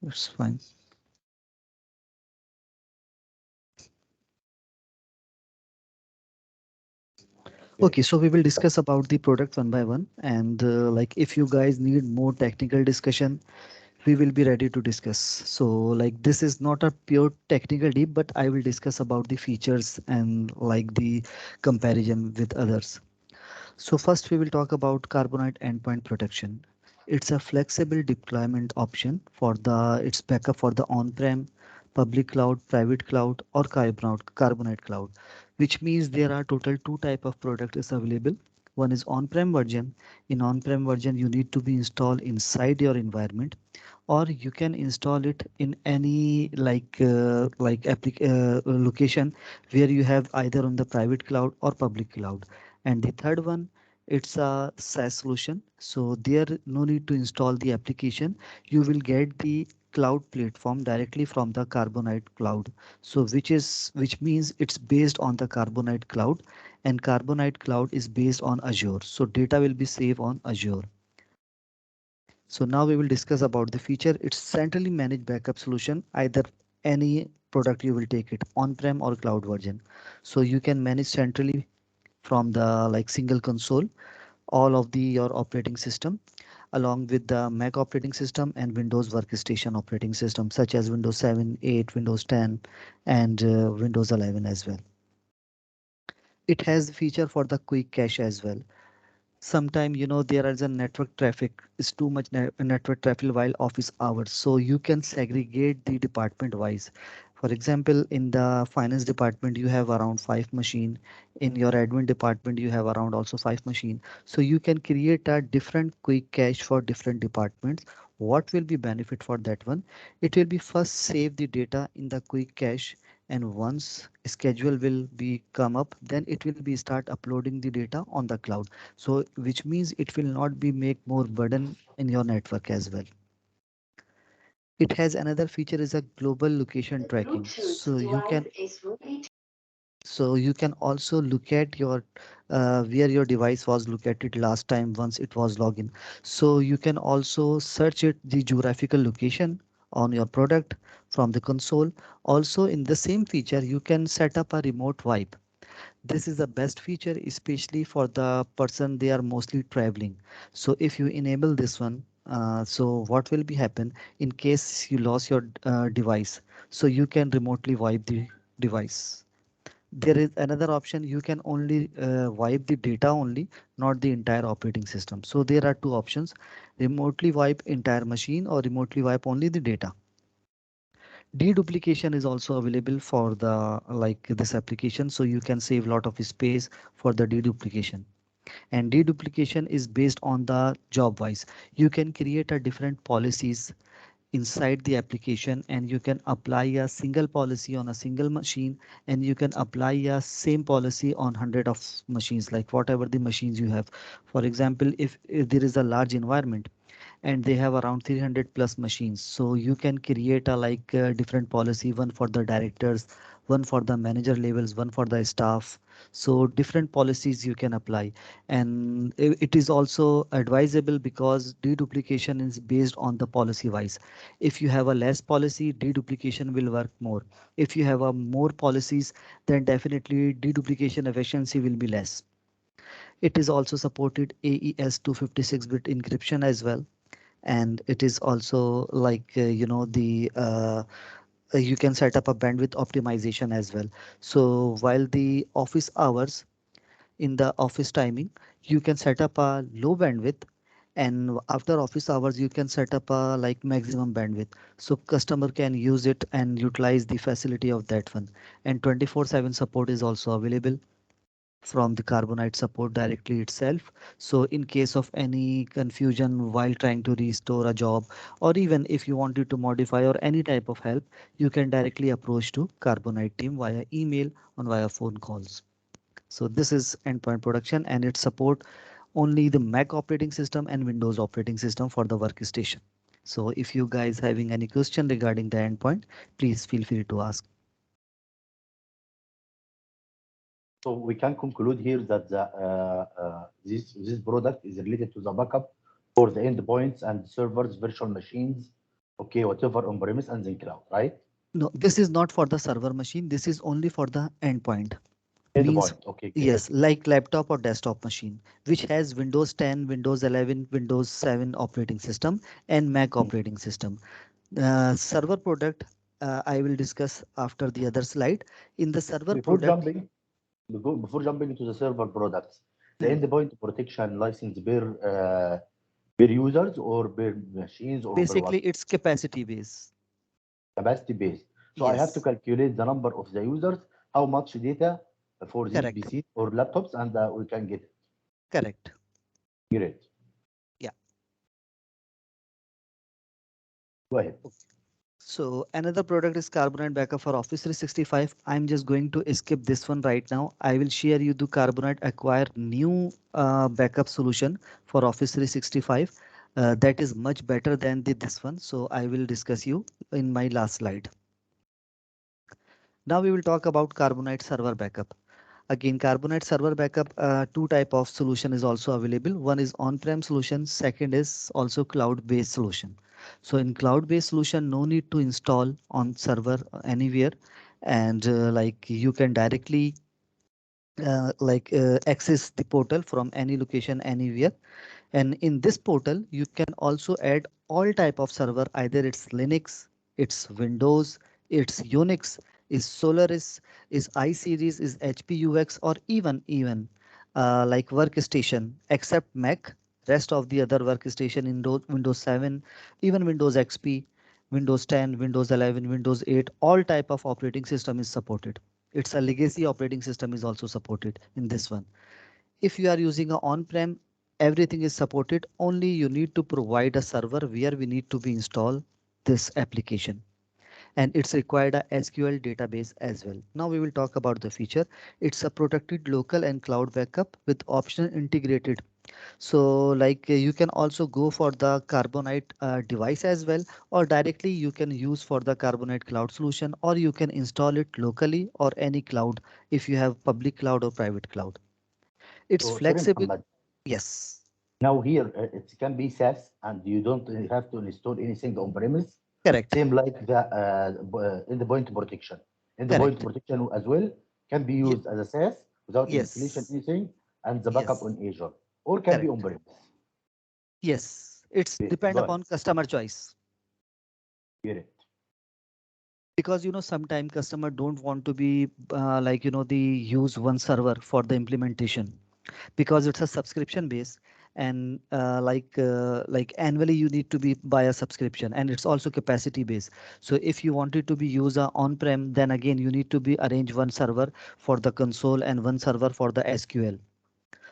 It's fine. Okay. Okay, so we will discuss about the product one by one, and like if you guys need more technical discussion, we will be ready to discuss. So like this is not a pure technical deep, but I will discuss about the features and like the comparison with others. So first we will talk about Carbonite Endpoint Protection. It's a flexible deployment option for the its backup for the on-prem, public cloud, private cloud, or Carbonite cloud, which means there are total two type of product is available. One is on-prem version. In on-prem version, you need to be installed inside your environment, or you can install it in any location where you have either on the private cloud or public cloud. And the third one, it's a SaaS solution, so there no need to install the application. You will get the cloud platform directly from the Carbonite cloud, so which means it's based on the Carbonite cloud, and Carbonite cloud is based on Azure, so data will be saved on Azure. So now we will discuss about the feature. It's centrally managed backup solution, either any product you will take it on-prem or cloud version. So you can manage centrally from the like single console all of the your operating system along with the Mac operating system and Windows workstation operating system such as Windows 7, 8, Windows 10 and Windows 11 as well. It has the feature for the quick cache as well. Sometime there is a network traffic is too much network traffic while office hours, so you can segregate the department wise. For example, in the finance department you have around 5 machine, in your admin department you have around also 5 machine, so you can create a different quick cache for different departments. What will be benefit for that one? It will be first save the data in the quick cache, and once schedule will be come up, then it will be start uploading the data on the cloud, so which means it will not be make more burden in your network as well. It has another feature is a global location tracking, so you can also look at your where your device was located last time once it was login. So you can also search it the geographical location on your product from the console. Also in the same feature you can set up a remote wipe. This is the best feature, especially for the person they are mostly traveling. So if you enable this one, so what will be happen in case you lost your device? So you can remotely wipe the device. There is another option, you can only wipe the data only, not the entire operating system. So there are two options: remotely wipe entire machine or remotely wipe only the data. Deduplication is also available for the like this application, so you can save a lot of space for the deduplication. And deduplication is based on the job wise. You can create a different policies inside the application, and you can apply a single policy on a single machine, and you can apply a same policy on hundred of machines, like whatever the machines you have. For example, if there is a large environment and they have around 300 plus machines, so you can create a different policy, one for the directors, one for the manager levels, one for the staff. So different policies you can apply. And it is also advisable because deduplication is based on the policy wise. If you have a less policy, deduplication will work more. If you have a more policies, then definitely deduplication efficiency will be less. It is also supported AES 256-bit encryption as well, and it is also you can set up a bandwidth optimization as well. So while the office hours, in the office timing, you can set up a low bandwidth, and after office hours you can set up a like maximum bandwidth, so customer can use it and utilize the facility of that one. And 24/7 support is also available from the Carbonite support directly itself. So in case of any confusion while trying to restore a job, or even if you wanted to modify or any type of help, you can directly approach to Carbonite team via email or via phone calls. So this is endpoint production, and it support only the Mac operating system and Windows operating system for the workstation. So if you guys having any question regarding the endpoint, please feel free to ask. So we can conclude here that this product is related to the backup for the endpoints and servers, virtual machines, Okay, whatever on premise and then cloud, right? No, this is not for the server machine. This is only for the endpoint. Means Endpoint. Okay, great. yes, like laptop or desktop machine, which has Windows 10, Windows 11, Windows 7 operating system, and Mac Mm. operating system. Server product I will discuss after the other slide. In the server Before product, jumping, before jumping into the server products, the hmm, endpoint protection license per users or per machines or per basically what? it's capacity base. Capacity based. So I have to Yes, calculate the number of the users, how much data for these correct, PCs or laptops, and we can get it. correct. Great. Yeah. Go ahead. So another product is Carbonite Backup for Office 365. I'm just going to skip this one right now. I will share you the Carbonite acquire new backup solution for Office 365 that is much better than this one. So I will discuss you in my last slide. Now we will talk about Carbonite Server Backup. Again, Carbonite Server Backup, two type of solution is also available. One is on-prem solution, second is also cloud-based solution. So in cloud-based solution, no need to install on server anywhere, and like you can directly access the portal from any location anywhere. And in this portal, you can also add all type of server, either it's Linux, it's Windows, it's Unix, is Solaris, is iSeries, is HPUX, or even like workstation, except Mac, rest of the other workstation in Windows 7, even Windows XP, Windows 10, Windows 11, Windows 8, all type of operating system is supported. It's a legacy operating system is also supported in this one. If you are using a on-prem, everything is supported. Only you need to provide a server where we need to be install this application. And it's required a SQL database as well. Now we will talk about the feature. It's a protected local and cloud backup with optional integrated. So you can also go for the Carbonite device as well, or directly you can use for the Carbonite cloud solution, or you can install it locally or any cloud if you have public cloud or private cloud. It's So sorry, flexible. Muhammad. Yes, Now here it can be SaaS and you don't have to install anything on premise. correct, Same like the endpoint protection. Endpoint correct. protection as well can be Ye- used as a SaaS without installation yes, anything and the backup yes, on Azure or can be on correct. premise. Yes, it's depend Go ahead. upon customer choice. Get it. Because sometimes customer don't want to be the use one server for the implementation, because it's a subscription base, and like annually you need to be buy a subscription, and it's also capacity based. So if you wanted to be use a on-prem, then again you need to be arrange one server for the console and one server for the SQL.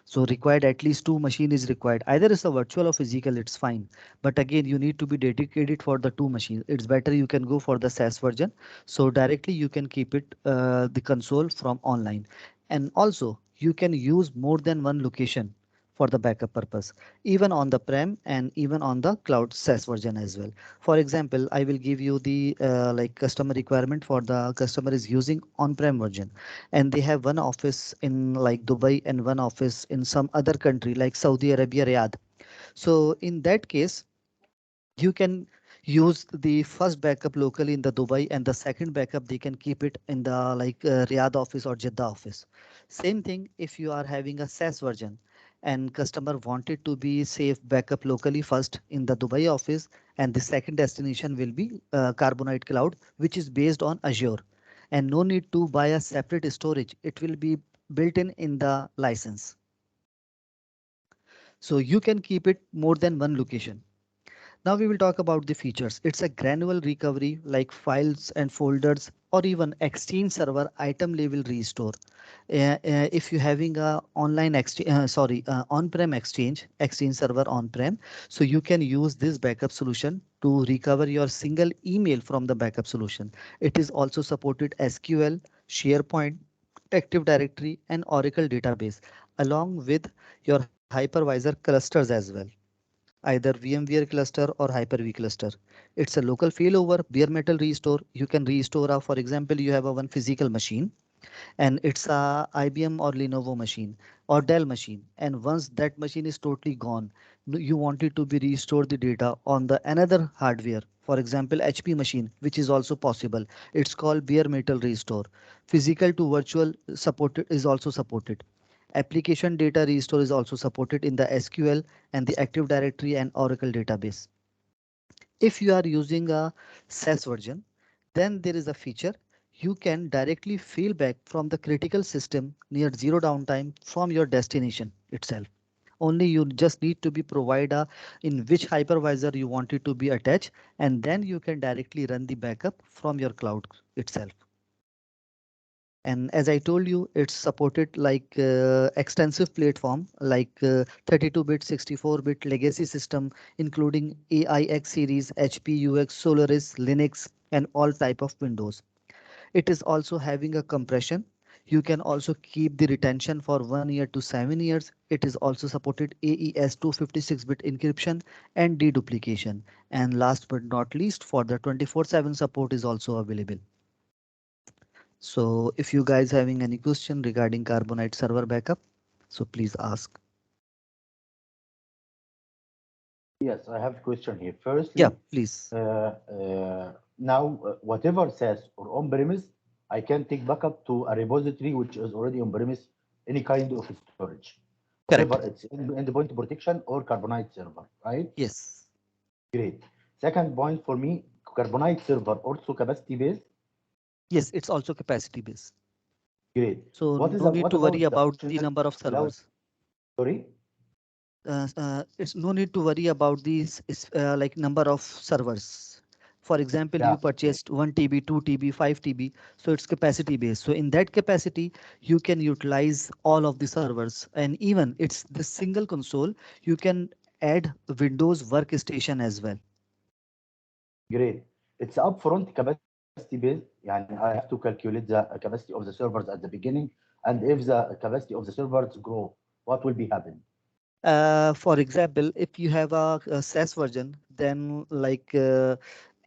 So required at least two machine is required. Either it's a virtual or physical, it's fine. But again, you need to be dedicated for the two machines. It's better you can go for the SaaS version. So directly you can keep it the console from online. And also you can use more than one location for the backup purpose, even on the prem and even on the cloud SaaS version as well. For example, I will give you the customer requirement for the customer is using on-prem version, and they have one office in like Dubai and one office in some other country like Saudi Arabia, Riyadh. So in that case, you can use the first backup locally in the Dubai, and the second backup they can keep it in the Riyadh office or Jeddah office. Same thing if you are having a SaaS version and customer wanted to be safe backup locally first in the Dubai office, and the second destination will be Carbonite Cloud, which is based on Azure, and no need to buy a separate storage. It will be built in the license. So you can keep it more than one location. Now we will talk about the features. It's a granular recovery like files and folders, or even Exchange server item level restore. If you're having a online exchange, on-prem exchange server on-prem, so you can use this backup solution to recover your single email from the backup solution. It is also supported SQL, SharePoint, Active Directory, and Oracle database, along with your hypervisor clusters as well, either VMware cluster or Hyper-V cluster. It's a local failover, bare metal restore. You can restore, for example, you have a one physical machine and it's a IBM or Lenovo machine or Dell machine. And once that machine is totally gone, You wanted to be restore the data on the another hardware, for example HP machine, which is also possible. It's called bare metal restore. Physical to virtual supported is also supported. Application data restore is also supported in the SQL and the Active Directory and Oracle database. If you are using a SaaS version, then there is a feature you can directly fail back from the critical system near zero downtime from your destination itself. Only you just need to be provide a in which hypervisor you want it to be attached, and then you can directly run the backup from your cloud itself. And as I told you, it's supported like extensive platform like 32-bit, 64-bit legacy system, including AIX series, HP, UX, Solaris, Linux, and all type of Windows. It is also having a compression. You can also keep the retention for 1 year to 7 years. It is also supported AES 256-bit encryption and deduplication. And last but not least, for the 24/7 support is also available. So if you guys having any question regarding Carbonite server backup, so please ask. Yes, I have a question here. Yeah, Firstly, please. now whatever SaaS or on-premise, I can take backup to a repository which is already on-premise, any kind of storage, whatever Correct. it's endpoint protection or Carbonite server, right? Yes. Great. Second point for me, Carbonite server also capacity based. Yes, it's also capacity based. Great. So no need What to worry about the about the optional number of cloud? servers. Sorry. It's no need to worry about these like number of servers. For example, you Yeah. Great. purchased 1 TB, 2 TB, 5 TB, so it's capacity based. So in that capacity, you can utilize all of the servers, and even it's the single console, you can add Windows workstation as well. Great. It's upfront capacity based. يعني I have to calculate the capacity of the servers at the beginning, and if the capacity of the servers grow, what will be happen? For example, if you have a SaaS version, then like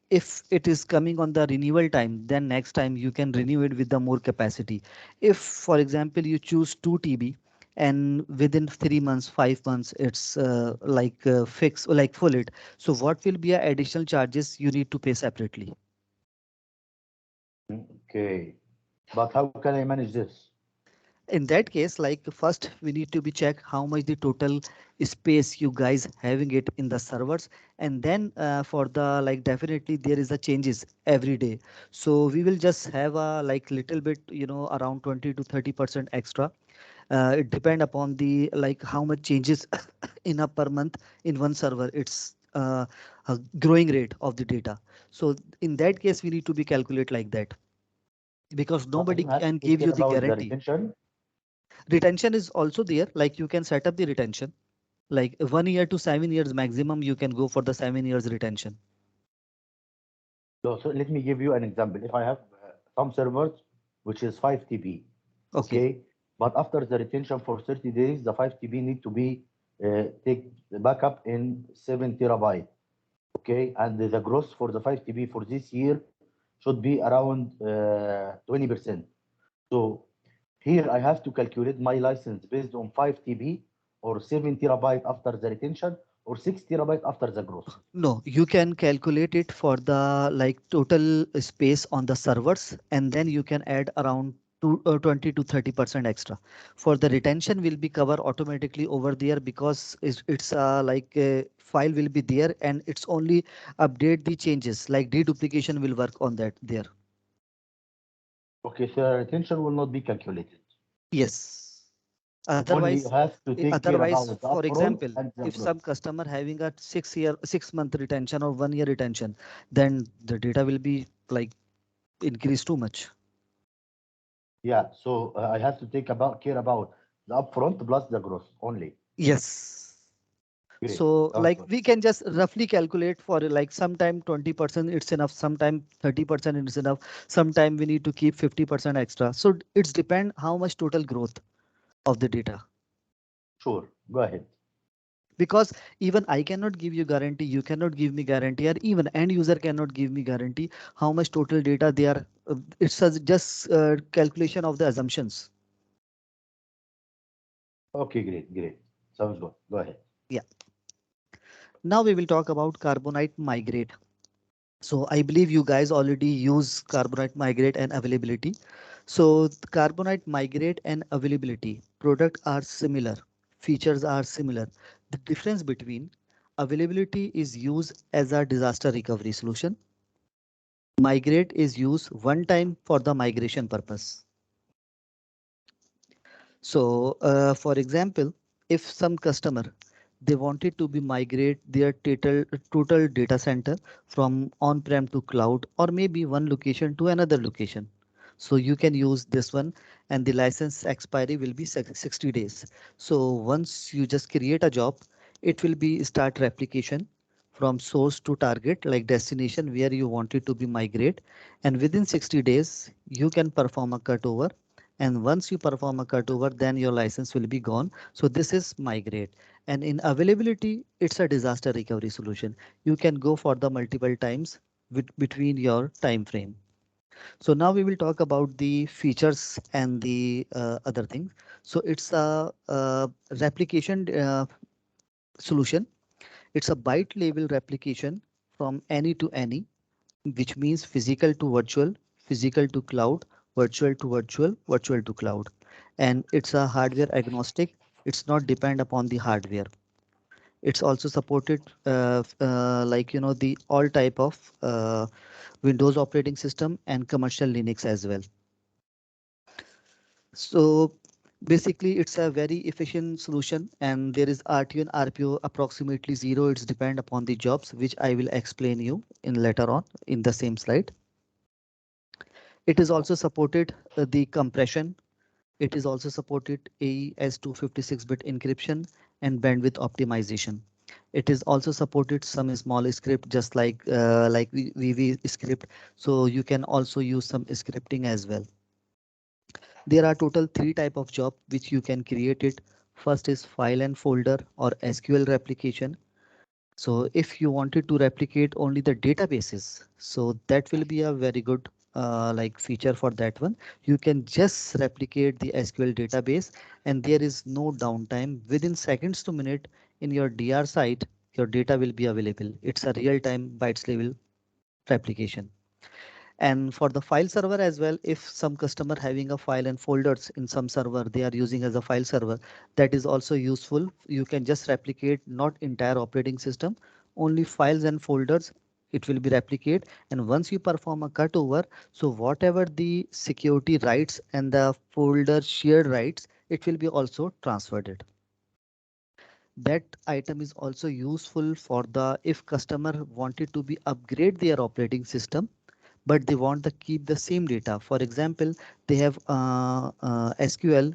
if it is coming on the renewal time, then next time you can renew it with the more capacity. If, for example, you choose 2 TB and within 3 months, 5 months, it's like fix like full it. So what will be a additional charges you need to pay separately? Okay. But how can I manage this? In that case, like first we need to be check how much the total space you guys having it in the servers, and then for the like definitely there is a changes every day. So we will just have a like little bit, around 20 to 30% extra. It depend upon the like how much changes in a per month in one server. It's a growing rate of the data. So in that case we need to be calculate like that, because But I nobody don't have to can take give care you the about the guarantee. retention. Retention is also there, like you can set up the retention like 1 year to 7 years maximum, you can go for the 7 years retention. So let me give you an example. If I have some servers, which is 5 TB, Okay. okay, but after the retention for 30 days, the 5 TB need to be take the backup in 7 terabyte. Okay, and the gross for the 5 TB for this year should be around 20%. So here I have to calculate my license based on 5 TB or 7 terabyte after the retention or 6 terabyte after the gross. No, you can calculate it for the like total space on the servers, and then you can add around 20 to 30% extra. For the retention will be cover automatically over there, because it's like file will be there and it's only update the changes, like deduplication will work on that there. Okay, so retention will not be calculated. Yes. Only you Otherwise, have to take care otherwise, about the for upfront example, and the if gross. some customer having a 6 month retention or 1 year retention, then the data will be like increase too much. Yeah, so I have to take about care about the upfront plus the gross only. Yes. Great, So sounds like good. we can just roughly calculate for like sometime 20% it's enough, sometime 30% it's enough, sometime we need to keep 50% extra. So it's depend how much total growth of the data. Sure, go ahead. Because even I cannot give you guarantee, you cannot give me guarantee, or even end user cannot give me guarantee how much total data they are. It's just calculation of the assumptions. Okay, great, great. Sounds good. Go ahead. Yeah. Now we will talk about Carbonite Migrate. So I believe you guys already use Carbonite Migrate and availability. So Carbonite Migrate and availability product are similar, features are similar. The difference between availability is used as a disaster recovery solution. Migrate is used one time for the migration purpose. So, for example, if some customer they wanted to be migrate their total data center from on-prem to cloud or maybe one location to another location. So you can use this one and the license expiry will be 60 days. So once you just create a job, it will be start replication from source to target like destination where you want it to be migrate, and within 60 days you can perform a cutover, and once you perform a cutover then your license will be gone. So this is migrate. And in availability it's a disaster recovery solution. You can go for the multiple times between your time frame. So now we will talk about the features and the other things. So it's a replication solution. It's a byte level replication from any to any, which means physical to cloud, virtual to cloud. And it's a hardware agnostic. It's not depend upon the hardware. It's also supported like the all type of Windows operating system and commercial Linux as well. So basically it's a very efficient solution and there is RTO and RPO approximately zero. It's depend upon the jobs, which I will explain you in later on in the same slide. It is also supported the compression. It is also supported AES 256-bit encryption and bandwidth optimization. It is also supported some small script just like VV script. So you can also use some scripting as well. There are total three type of job which you can create it. First is file and folder or SQL replication. So if you wanted to replicate only the databases, so that will be a very good like feature for that one. You can just replicate the SQL database and there is no downtime. Within seconds to minute in your DR site, your data will be available. It's a real time bytes level replication. And for the file server as well, if some customer having a file and folders in some server they are using as a file server, that is also useful. You can just replicate not entire operating system, only files and folders. It will be replicate, and once you perform a cutover, so whatever the security rights and the folder shared rights, it will be also transferred it. That item is also useful for the if customer wanted to be upgrade their operating system but they want to keep the same data. For example, they have SQL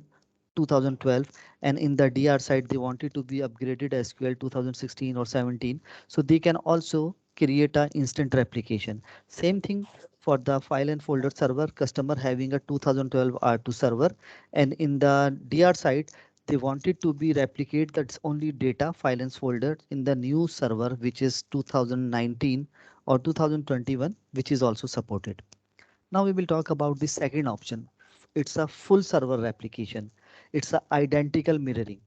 2012 and in the DR side they wanted to be upgraded SQL 2016 or 17. So they can also create a instant replication. Same thing for the file and folder server, customer having a 2012 R2 server, and in the DR side they wanted to be replicate that's only data file and folder in the new server which is 2019 or 2021, which is also supported. Now we will talk about the second option. It's a full server replication. It's a identical mirroring.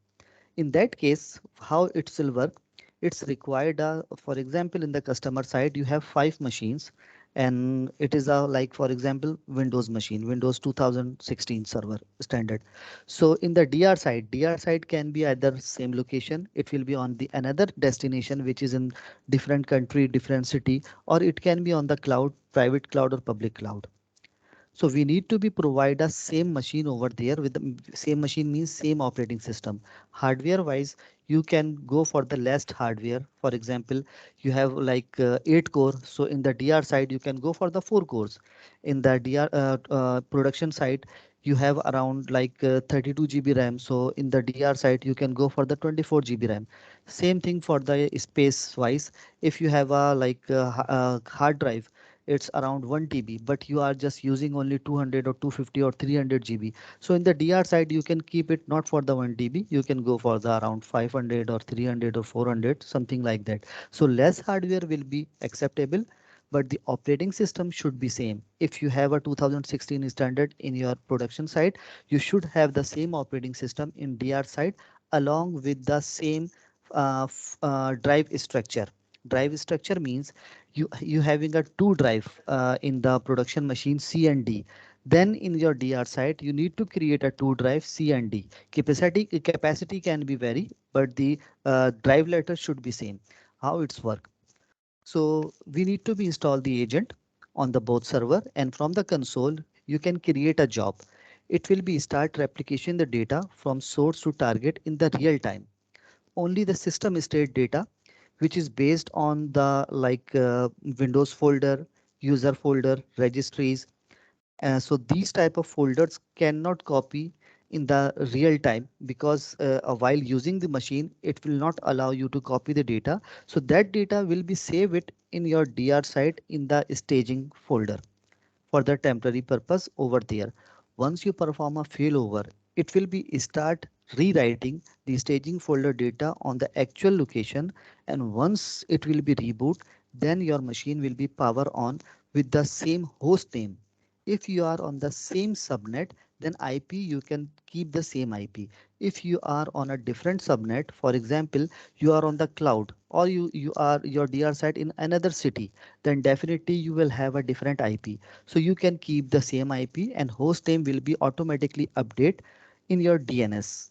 In that case, how it will work? It's required, for example, in the customer side, you have 5 machines and it is a like, for example, Windows machine, Windows 2016 server standard. So in the DR side can be either same location, it will be on the another destination, which is in different country, different city, or it can be on the cloud, private cloud or public cloud. So we need to be provide a same machine over there with the same machine means same operating system. Hardware wise, you can go for the less hardware. For example, you have like 8 core. So in the DR side, you can go for the 4 cores. In the DR production side, you have around like 32 GB RAM. So in the DR side, you can go for the 24 GB RAM. Same thing for the space wise. If you have a like hard drive, it's around 1 TB, but you are just using only 200 or 250 or 300 GB. So in the DR side, you can keep it not for the 1 TB, you can go for the around 500 or 300 or 400, something like that. So less hardware will be acceptable, but the operating system should be same. If you have a 2016 standard in your production side, you should have the same operating system in DR side along with the same drive structure. Drive structure means you having a two drive in the production machine C and D. Then in your DR site, you need to create a two drive C and D. Capacity can be vary, but the drive letter should be same. How it's work? So we need to be install the agent on the both server, and from the console you can create a job. It will be start replication the data from source to target in the real time. Only the system state data, which is based on the Windows folder, user folder, registries. So these type of folders cannot copy in the real time, because while using the machine it will not allow you to copy the data. So that data will be saved it in your DR site in the staging folder for the temporary purpose over there. Once you perform a failover, it will be start rewriting the staging folder data on the actual location, and once it will be reboot, then your machine will be power on with the same host name. If you are on the same subnet, then IP you can keep the same IP. If you are on a different subnet, for example, you are on the cloud, or you are your DR site in another city, then definitely you will have a different IP. So you can keep the same IP and host name will be automatically update in your DNS.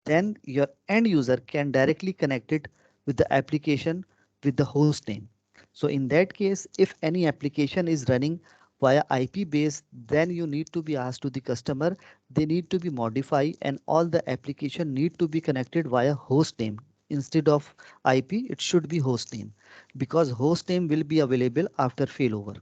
Then your end user can directly connect it with the application with the host name. So in that case, if any application is running via IP base, then you need to be asked to the customer, they need to be modified and all the application need to be connected via host name. Instead of IP, it should be host name, because host name will be available after failover.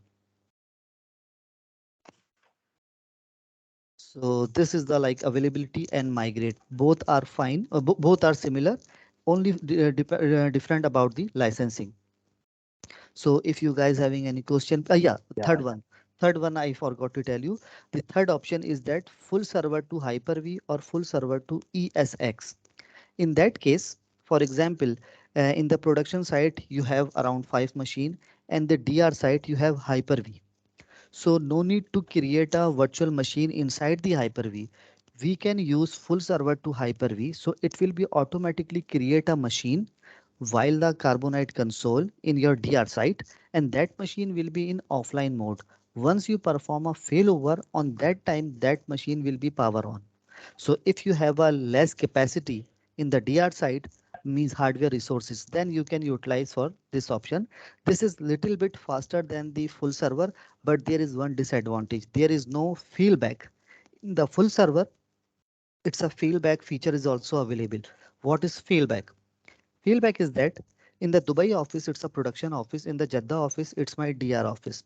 So this is the availability and migrate. Both are fine. Both are similar. Only different about the licensing. So if you guys having any question, yeah, Yeah, third one. Third one I forgot to tell you. The third option is that full server to Hyper-V or full server to ESX. In that case, for example, in the production site you have around 5 machine, and the DR site you have Hyper-V. So no need to create a virtual machine inside the Hyper-V. We can use full server to Hyper-V. So it will be automatically create a machine while the Carbonite console in your DR site, and that machine will be in offline mode. Once you perform a failover on that time, that machine will be power on. So if you have a less capacity in the DR side, means hardware resources, then you can utilize for this option. This is little bit faster than the full server, but there is one disadvantage. There is no feedback. In the full server, it's a feedback feature is also available. What is feedback? Feedback is that in the Dubai office, it's a production office. In the Jeddah office, it's my DR office.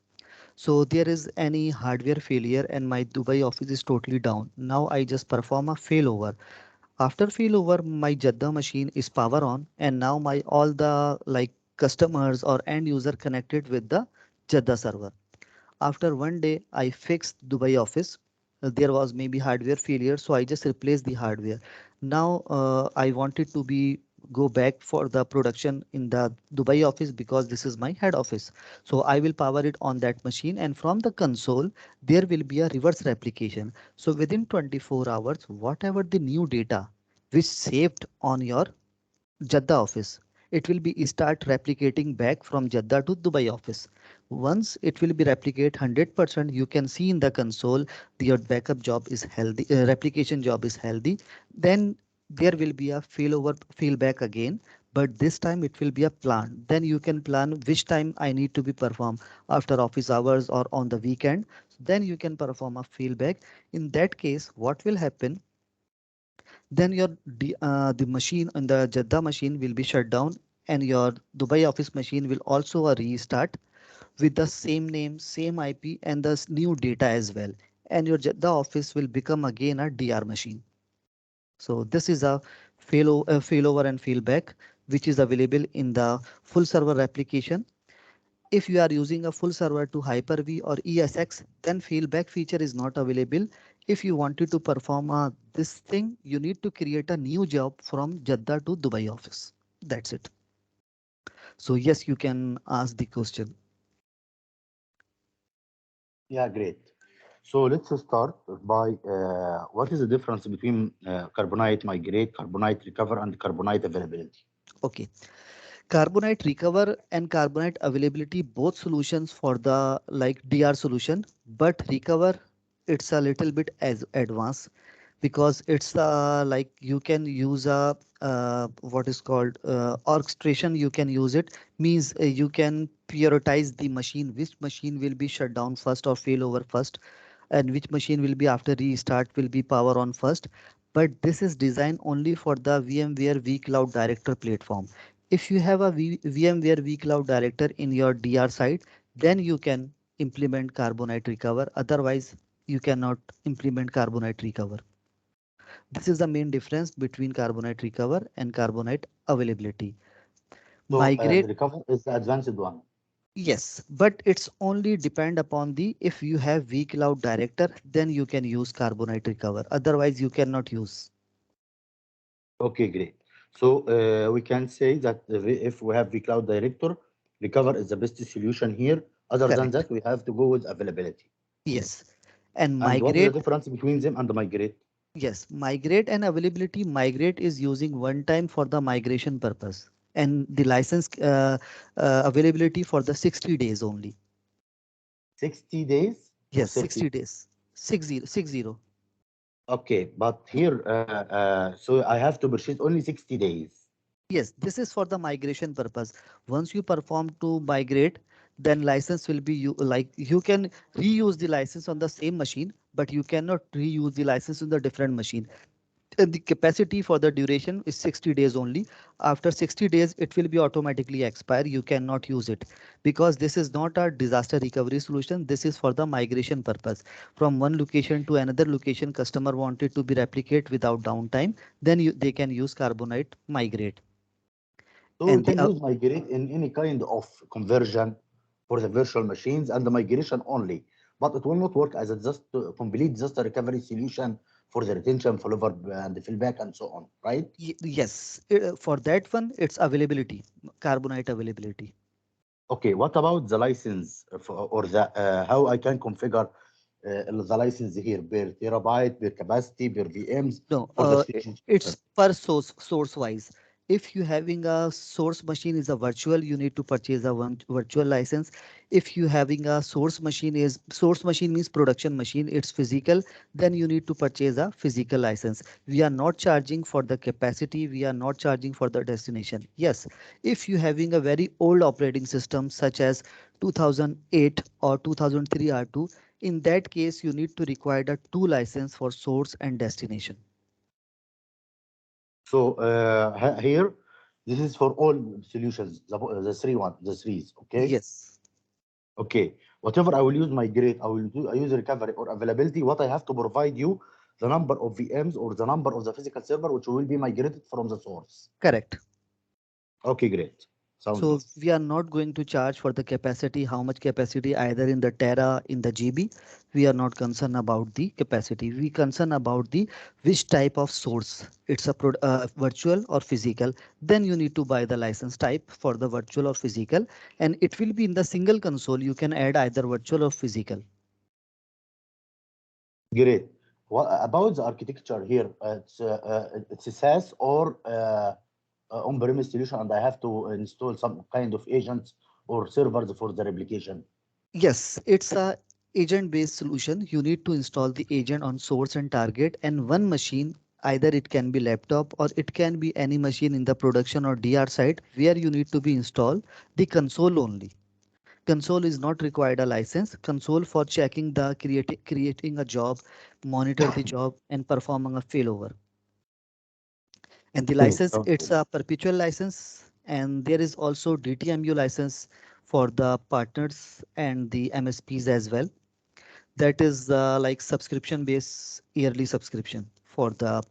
So there is any hardware failure and my Dubai office is totally down. Now I just perform a failover. After failover, my Jeddah machine is power on, and now my all the customers or end user connected with the Jeddah server. After one day, I fixed Dubai office. There was maybe hardware failure, so I just replaced the hardware. Now I wanted to be go back for the production in the Dubai office because this is my head office. So I will power it on that machine, and from the console there will be a reverse replication. So within 24 hours, whatever the new data which saved on your Jeddah office, it will be start replicating back from Jeddah to Dubai office. Once it will be replicate 100%, you can see in the console your backup job is healthy, replication job is healthy. Then there will be a failover failback again, but this time it will be a plan. Then you can plan which time I need to be performed after office hours or on the weekend. Then you can perform a failback. In that case, what will happen? Then the machine and the Jeddah machine will be shut down, and your Dubai office machine will also restart with the same name, same IP, and the new data as well. And your Jeddah office will become again a DR machine. So this is a failover and failback, which is available in the full server application. If you are using a full server to Hyper-V or ESX, then failback feature is not available. If you wanted to perform this thing, you need to create a new job from Jeddah to Dubai office. That's it. So yes, you can ask the question. yeah, great. So let's start by what is the difference between Carbonite Migrate, Carbonite Recover, and Carbonite Availability? Okay. Carbonite recover and carbonite availability, both solutions for the like DR solution, but recover it's a little bit as advanced because it's like you can use a what is called orchestration. You can use it means you can prioritize the machine, which machine will be shut down first or fail over first, and which machine will be after restart will be power on first. But this is designed only for the VMware vCloud Director platform. If you have a VMware vCloud Director in your DR side, then you can implement Carbonite Recover. Otherwise, you cannot implement Carbonite Recover. This is the main difference between Carbonite Recover and Carbonite Availability. So Migrate, recover is the advanced one. yes, but it's only depend upon the if you have vCloud Director, then you can use Carbonite Recover. Otherwise, you cannot use. Okay, great. So we can say that if we have vCloud Director, recover is the best solution here. Other than Correct. that, we have to go with availability. Yes. And And what is the migrate, difference between them and the migrate? yes, migrate and availability. Migrate is using one time for the migration purpose, and the license availability for the 60 days only. 60 days or Yes, 60 30? days. 60. Okay, but here, so I have to purchase only 60 days. Yes, this is for the migration purpose. Once you perform to migrate, then license will be you like you can reuse the license on the same machine, but you cannot reuse the license on the different machine. And the capacity for the duration is 60 days only. After 60 days, it will be automatically expire. You cannot use it because this is not a disaster recovery solution. This is for the migration purpose. From one location to another location, customer wanted to be replicate without downtime, then they can use Carbonite migrate. So we And the can use migrate in any kind of conversion for the virtual machines and the migration only. But it will not work as a just complete disaster recovery solution for the retention, failover, and the fallback and so on, right? yes, for that one, it's availability, Carbonite availability. Okay, what about the license or the how I can configure the license here per terabyte, per capacity, per VMs No, for the it's solution? per source wise. If you having a source machine is a virtual, you need to purchase a one virtual license. If you having a source machine means production machine, it's physical, then you need to purchase a physical license. We are not charging for the capacity, we are not charging for the destination. Yes, if you having a very old operating system such as 2008 or 2003 R2, in that case you need to require the two license for source and destination. So here, this is for all solutions, the the threes, okay? Yes, Okay, whatever I will use migrate, I use recovery or availability, what I have to provide you, the number of VMs or the number of the physical server which will be migrated from the source. correct. Okay, great. Sounds So good. we are not going to charge for the capacity, how much capacity either in the Tera, in the GB. We are not concerned about the capacity. We concern about the which type of source. It's a virtual or physical. Then you need to buy the license type for the virtual or physical, and it will be in the single console. You can add either virtual or physical. Great. What about the architecture here? It's a SaaS or on-premise solution, and I have to install some kind of agents or servers for the replication. Yes, it's a agent-based solution. You need to install the agent on source and target and one machine. Either it can be laptop or it can be any machine in the production or DR site where you need to be installed the console only. Console is not required a license. Console for checking the creating a job, monitor the job and performing a failover. And the Okay, license, sounds it's good. a perpetual license. And there is also DTMU license for the partners and the MSPs as well. That is like subscription based yearly subscription for the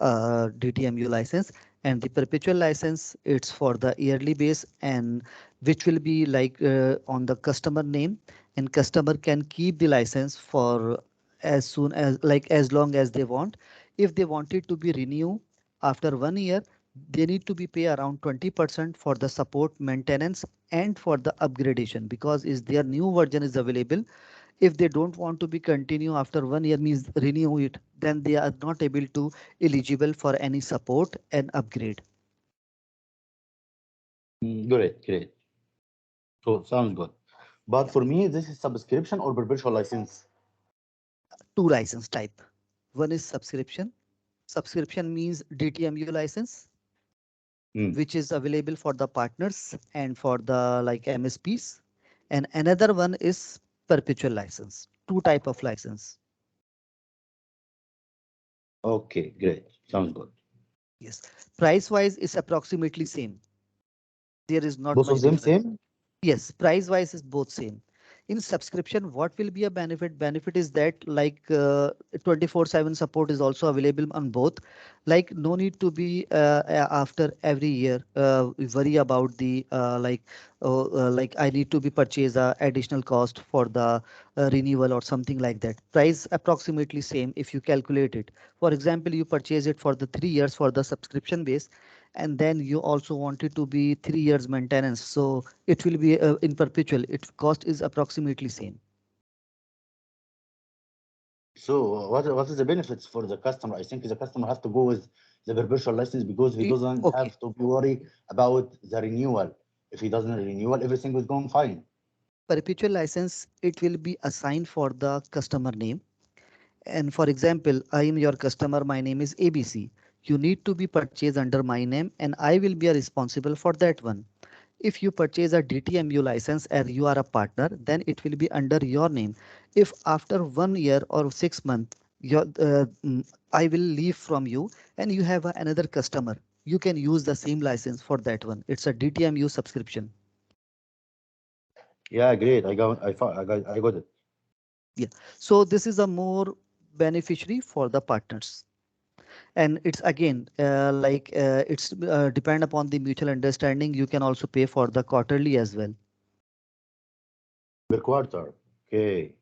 DTMU license, and the perpetual license it's for the yearly base and which will be like on the customer name, and customer can keep the license for as soon as like as long as they want. If they want it to be renew after 1 year, they need to be pay around 20% for the support maintenance and for the upgradation because is their new version is available. If they don't want to be continue after 1 year means renew it, then they are not able to eligible for any support and upgrade. Great, great. So sounds good. But for me, this is subscription or perpetual license. Two license type. One is subscription. Subscription means DTMU license, Mm. which is available for the partners and for the like MSPs. And another one is perpetual license. Two type of license. Okay, great. Sounds good. Yes. Price wise is approximately same. There is not Both much of them difference. same? Yes, price wise is both same. In subscription, what will be a benefit? Benefit is that like 24/7 support is also available on both. Like no need to be after every year worry about the like I need to be purchase additional cost for the renewal or something like that. Price approximately same if you calculate it. For example, you purchase it for the 3 years for the subscription base, and then you also want it to be 3 years maintenance. So it will be in perpetual. Its cost is approximately same. So what is the benefits for the customer? I think the customer has to go with the perpetual license because he doesn't Okay. have to be worried about the renewal. If he doesn't renewal, everything is going fine. Perpetual license, it will be assigned for the customer name. And for example, I am your customer. My name is ABC. You need to be purchased under my name and I will be responsible for that one. If you purchase a DTMU license and you are a partner, then it will be under your name. If after 1 year or 6 months, I will leave from you and you have another customer, you can use the same license for that one. It's a DTMU subscription. Yeah, great. I got it. Yeah. So this is a more beneficiary for the partners. And it's again it's depend upon the mutual understanding. You can also pay for the quarterly as well Per quarter. Okay,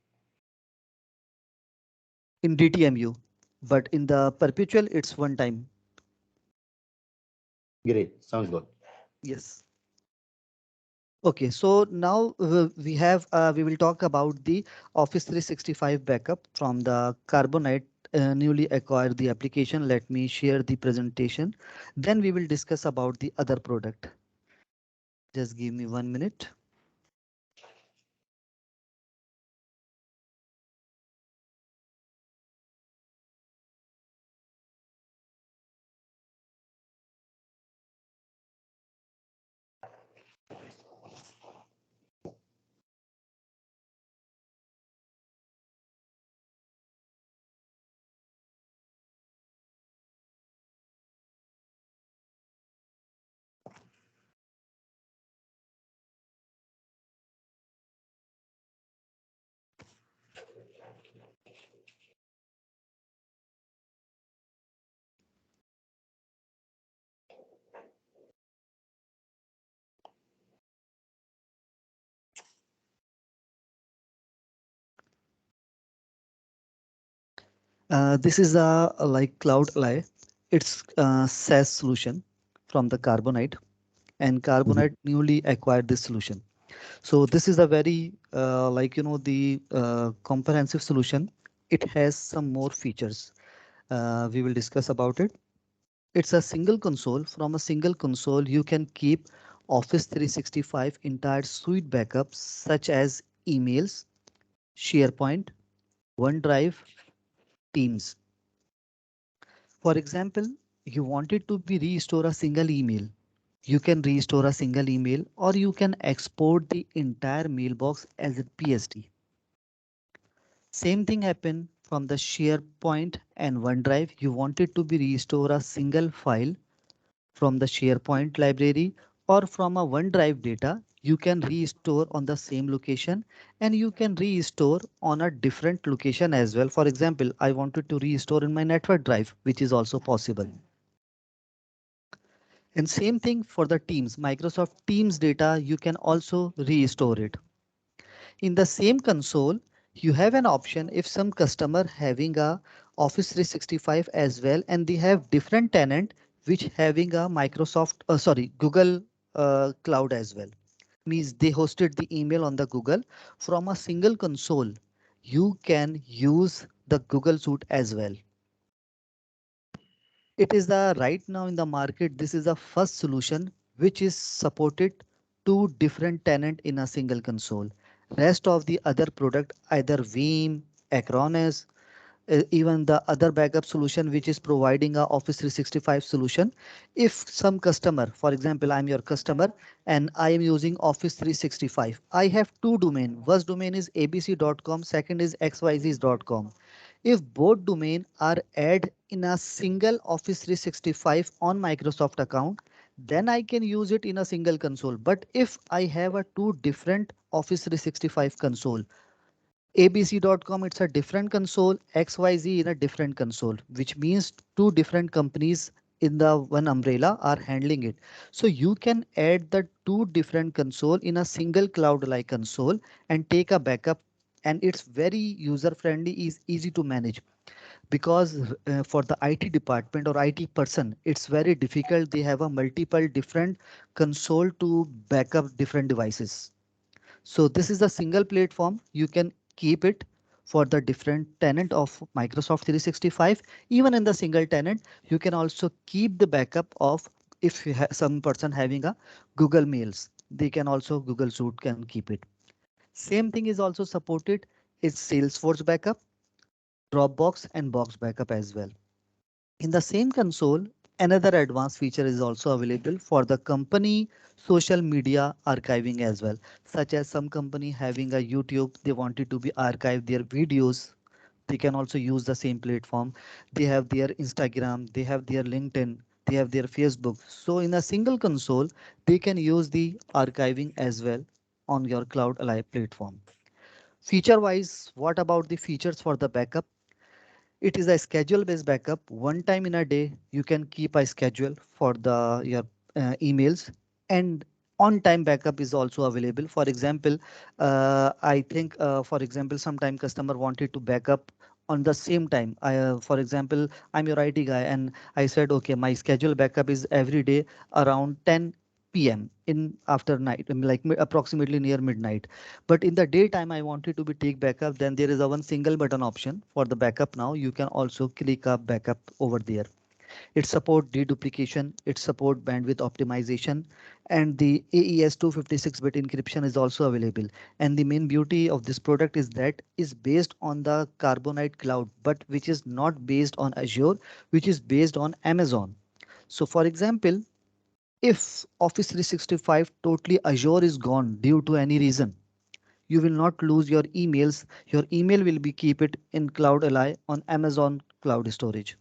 in DTMU, but in the perpetual it's one time. great. Sounds good. Yes. Okay, so now we will talk about the Office 365 backup from the Carbonite newly acquired the application. Let me share the presentation. Then we will discuss about the other product. Just give me 1 minute. This is a like Cloudally. It's a SaaS solution from the Carbonite, and Mhm. Carbonite newly acquired this solution. So this is a very the comprehensive solution. It has some more features. We will discuss about it. It's a single console. From a single console, you can keep Office 365 entire suite backups such as emails, SharePoint, OneDrive, Teams. For example, you wanted to be restore a single email. You can restore a single email or you can export the entire mailbox as a PSD. Same thing happened from the SharePoint and OneDrive. You wanted to be restore a single file from the SharePoint library or from a OneDrive data. You can restore on the same location and you can restore on a different location as well. For example, I wanted to restore in my network drive, which is also possible. And same thing for the Teams, Microsoft Teams data, you can also restore it. In the same console, you have an option if some customer having a Office 365 as well and they have different tenant which having a Google Cloud as well. Means they hosted the email on the Google from a single console. You can use the Google Suite as well. It is the right now in the market. This is the first solution which is supported two different tenant in a single console. Rest of the other product, either Veeam, Acronis, even the other backup solution which is providing a Office 365 solution. If some customer, for example, I'm your customer and I am using Office 365, I have two domain. First domain is abc.com, second is xyz.com. If both domain are add in a single Office 365 on Microsoft account, then I can use it in a single console. But if I have a two different Office 365 console, abc.com it's a different console, xyz in a different console, which means two different companies in the one umbrella are handling it. So you can add the two different console in a single cloud like console and take a backup, and it's very user friendly, is easy to manage. Because for the IT department or IT person, it's very difficult. They have a multiple different console to backup different devices. So this is a single platform. You can keep it for the different tenant of Microsoft 365. Even in the single tenant, you can also keep the backup of, if you have some person having a Google Mails, they can also Google Suite can keep it. Same thing is also supported is Salesforce backup, Dropbox and Box backup as well. In the same console, another advanced feature is also available for the company social media archiving as well, such as some company having a YouTube, they wanted to be archive their videos. They can also use the same platform. They have their Instagram, they have their LinkedIn, they have their Facebook. So in a single console, they can use the archiving as well on your Cloud Alive platform. Feature wise, what about the features for the backup? It is a schedule based backup. One time in a day, you can keep a schedule for the your emails, and on time backup is also available. For example, I think for example, sometime customer wanted to backup on the same time. For example, I'm your IT guy and I said, okay, my schedule backup is every day around 10 p.m. in after night, like approximately near midnight. But in the daytime, I wanted to be take backup. Then there is a one single button option for the backup. Now you can also click up backup over there. It support deduplication, it support bandwidth optimization, and the AES 256-bit encryption is also available. And the main beauty of this product is that is based on the Carbonite cloud, but which is not based on Azure, which is based on Amazon. So for example, if Office 365 totally Azure is gone due to any reason, you will not lose your emails. Your email will be keep it in Cloud Ally on Amazon Cloud Storage.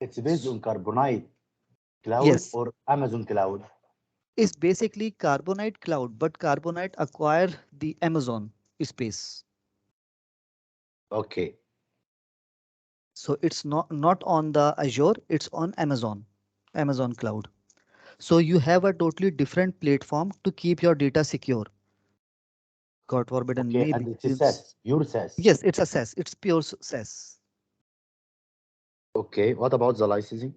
It's based on Carbonite Cloud Yes, or Amazon Cloud. it's basically Carbonite Cloud, but Carbonite acquire the Amazon space. Okay. So it's not on the Azure, it's on Amazon Cloud. So you have a totally different platform to keep your data secure. God forbid, and Okay. maybe And it's a it's, SaaS, pure SaaS. yes, it's a SaaS. It's pure SaaS. Okay. What about the licensing?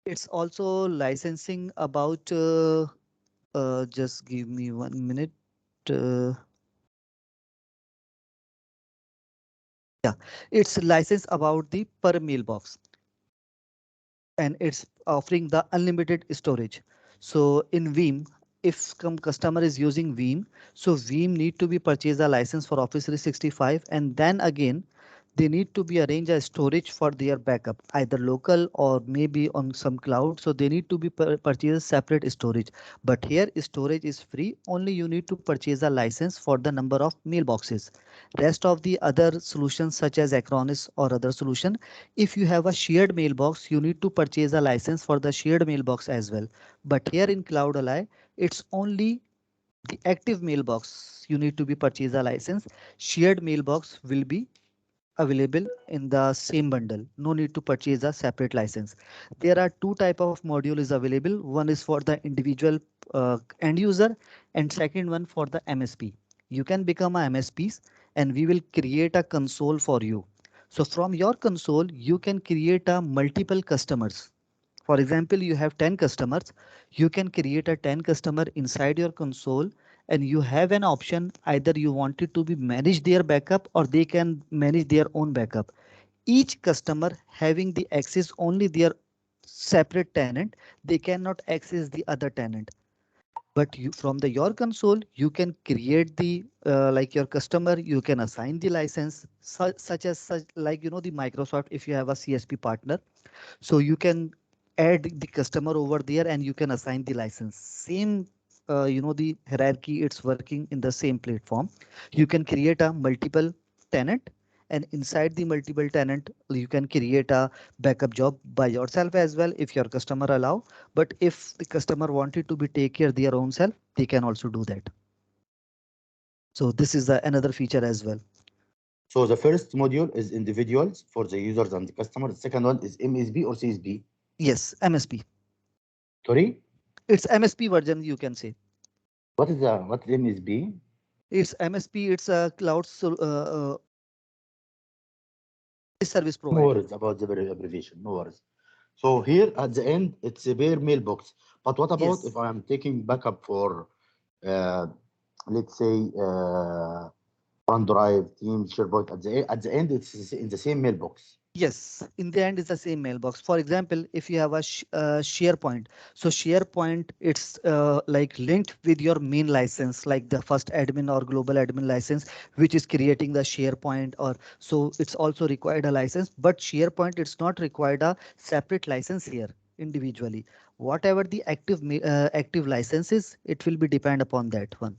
It's also licensing about just give me 1 minute. Uh, yeah, it's license about the per mailbox, and it's offering the unlimited storage. So in Veeam, if some customer is using Veeam, so Veeam need to be purchase a license for Office 365, and then again they need to be arrange a storage for their backup, either local or maybe on some cloud. So they need to be purchase separate storage. But here storage is free. Only you need to purchase a license for the number of mailboxes. Rest of the other solutions such as Acronis or other solution, if you have a shared mailbox, you need to purchase a license for the shared mailbox as well. But here in Cloud Ally, it's only the active mailbox. You need to be purchase a license. Shared mailbox will be available in the same bundle. No need to purchase a separate license. There are two type of module is available. One is for the individual end user, and second one for the MSP. You can become a MSPs and we will create a console for you. So from your console, you can create a multiple customers. For example, you have 10 customers, you can create a 10 customer inside your console, and you have an option, either you want it to be manage their backup or they can manage their own backup. Each customer having the access only their separate tenant, they cannot access the other tenant. But you from the your console you can create the like your customer, you can assign the license such as such, like the Microsoft, if you have a CSP partner, so you can add the customer over there and you can assign the license. Same the hierarchy, it's working in the same platform. You can create a multiple tenant, and inside the multiple tenant you can create a backup job by yourself as well if your customer allow. But if the customer wanted to be take care their own self, they can also do that. So this is the another feature as well. So the first module is individuals for the users and the customer. The second one is MSB or CSB. Yes, MSP. Sorry, It's MSP version, you can say. what is MSB? It's MSP, it's a service No provider. worries about the abbreviation. No worries. So here at the end, it's a bare mailbox. But what about if Yes. I am taking backup for, uh, let's say, OneDrive, Teams, SharePoint? At the end, it's in the same mailbox. Yes, in the end, it's the same mailbox. For example, if you have a SharePoint, so SharePoint, it's like linked with your main license, like the first admin or global admin license, which is creating the SharePoint. Or so it's also required a license, but SharePoint, it's not required a separate license here individually. Whatever the active license is, it will be depend upon that one.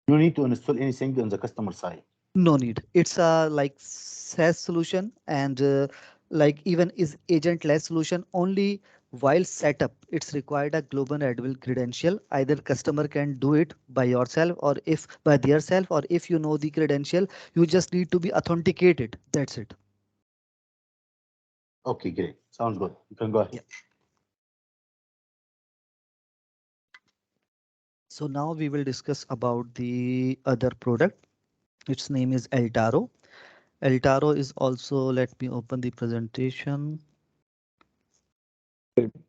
No need to install anything on the customer side. No need. It's a like SaaS solution, and like even is agentless solution only while setup. It's required a global admin credential. Either customer can do it by yourself or if by their self, or if you know the credential, you just need to be authenticated. That's it. Okay, great. Sounds good. You can go Yeah. ahead. So now we will discuss about the other product. Its name is Altaro. Altaro is also, let me open the presentation.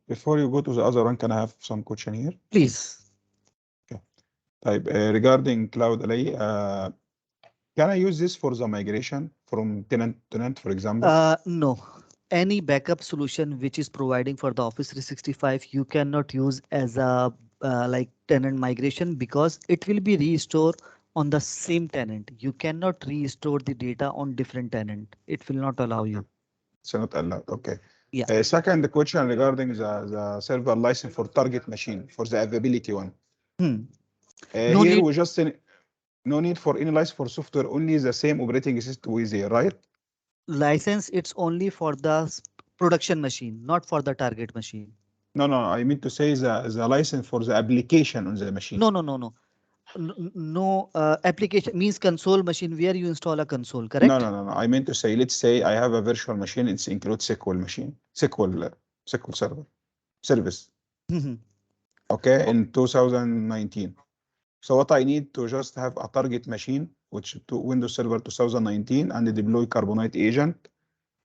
Before you go to the other one, can I have some question here? Please. Okay. Type, regarding Cloudally, can I use this for the migration from tenant to tenant, for example? No. Any backup solution which is providing for the Office 365, you cannot use as a like tenant migration, because it will be restored on the same tenant. You cannot restore the data on different tenant. It will not allow you. It's not allowed. Okay. Yeah. Second question regarding the server license for target machine for the availability one. Hmm. No Here need we just no need for any license for software, only the same operating system with there, right? license. It's only for the production machine, not for the target machine. No, no, I mean to say the license for the application on the machine. No, no, no, no. No, application means console machine where you install a console, No, correct? no, no, no. I meant to say, let's say I have a virtual machine. It includes SQL machine, SQL server service. Mhm. Okay, in 2019. So what I need to just have a target machine, which to Windows Server 2019, and deploy Carbonite agent,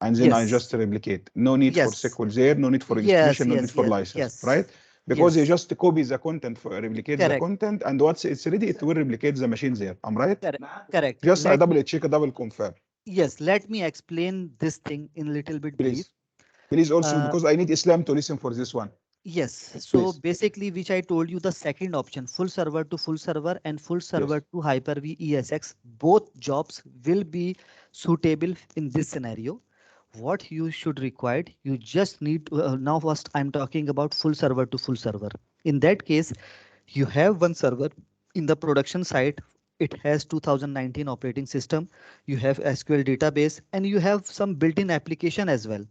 and then I Yes. just replicate. No need for Yes. SQL there, no need for Yes, installation, no need yes, for yes, license, yes, right? Because you yes. just copy the content, for replicate the Correct, content, and once it's ready, it will replicate the machine there. I'm right? correct, correct. Just I double check, double confirm. Yes, let me explain this thing in a little bit brief. Please. Please also, Uh, because I need Islam to listen for this one. yes, so Please. basically, which I told you, the second option, full server to full server and full server Yes. to Hyper-V ESX, both jobs will be suitable in this scenario. What you should require, you just need to, now first I'm talking about full server to full server. In that case, you have one server in the production site. It has 2019 operating system. You have SQL database and you have some built-in application as well.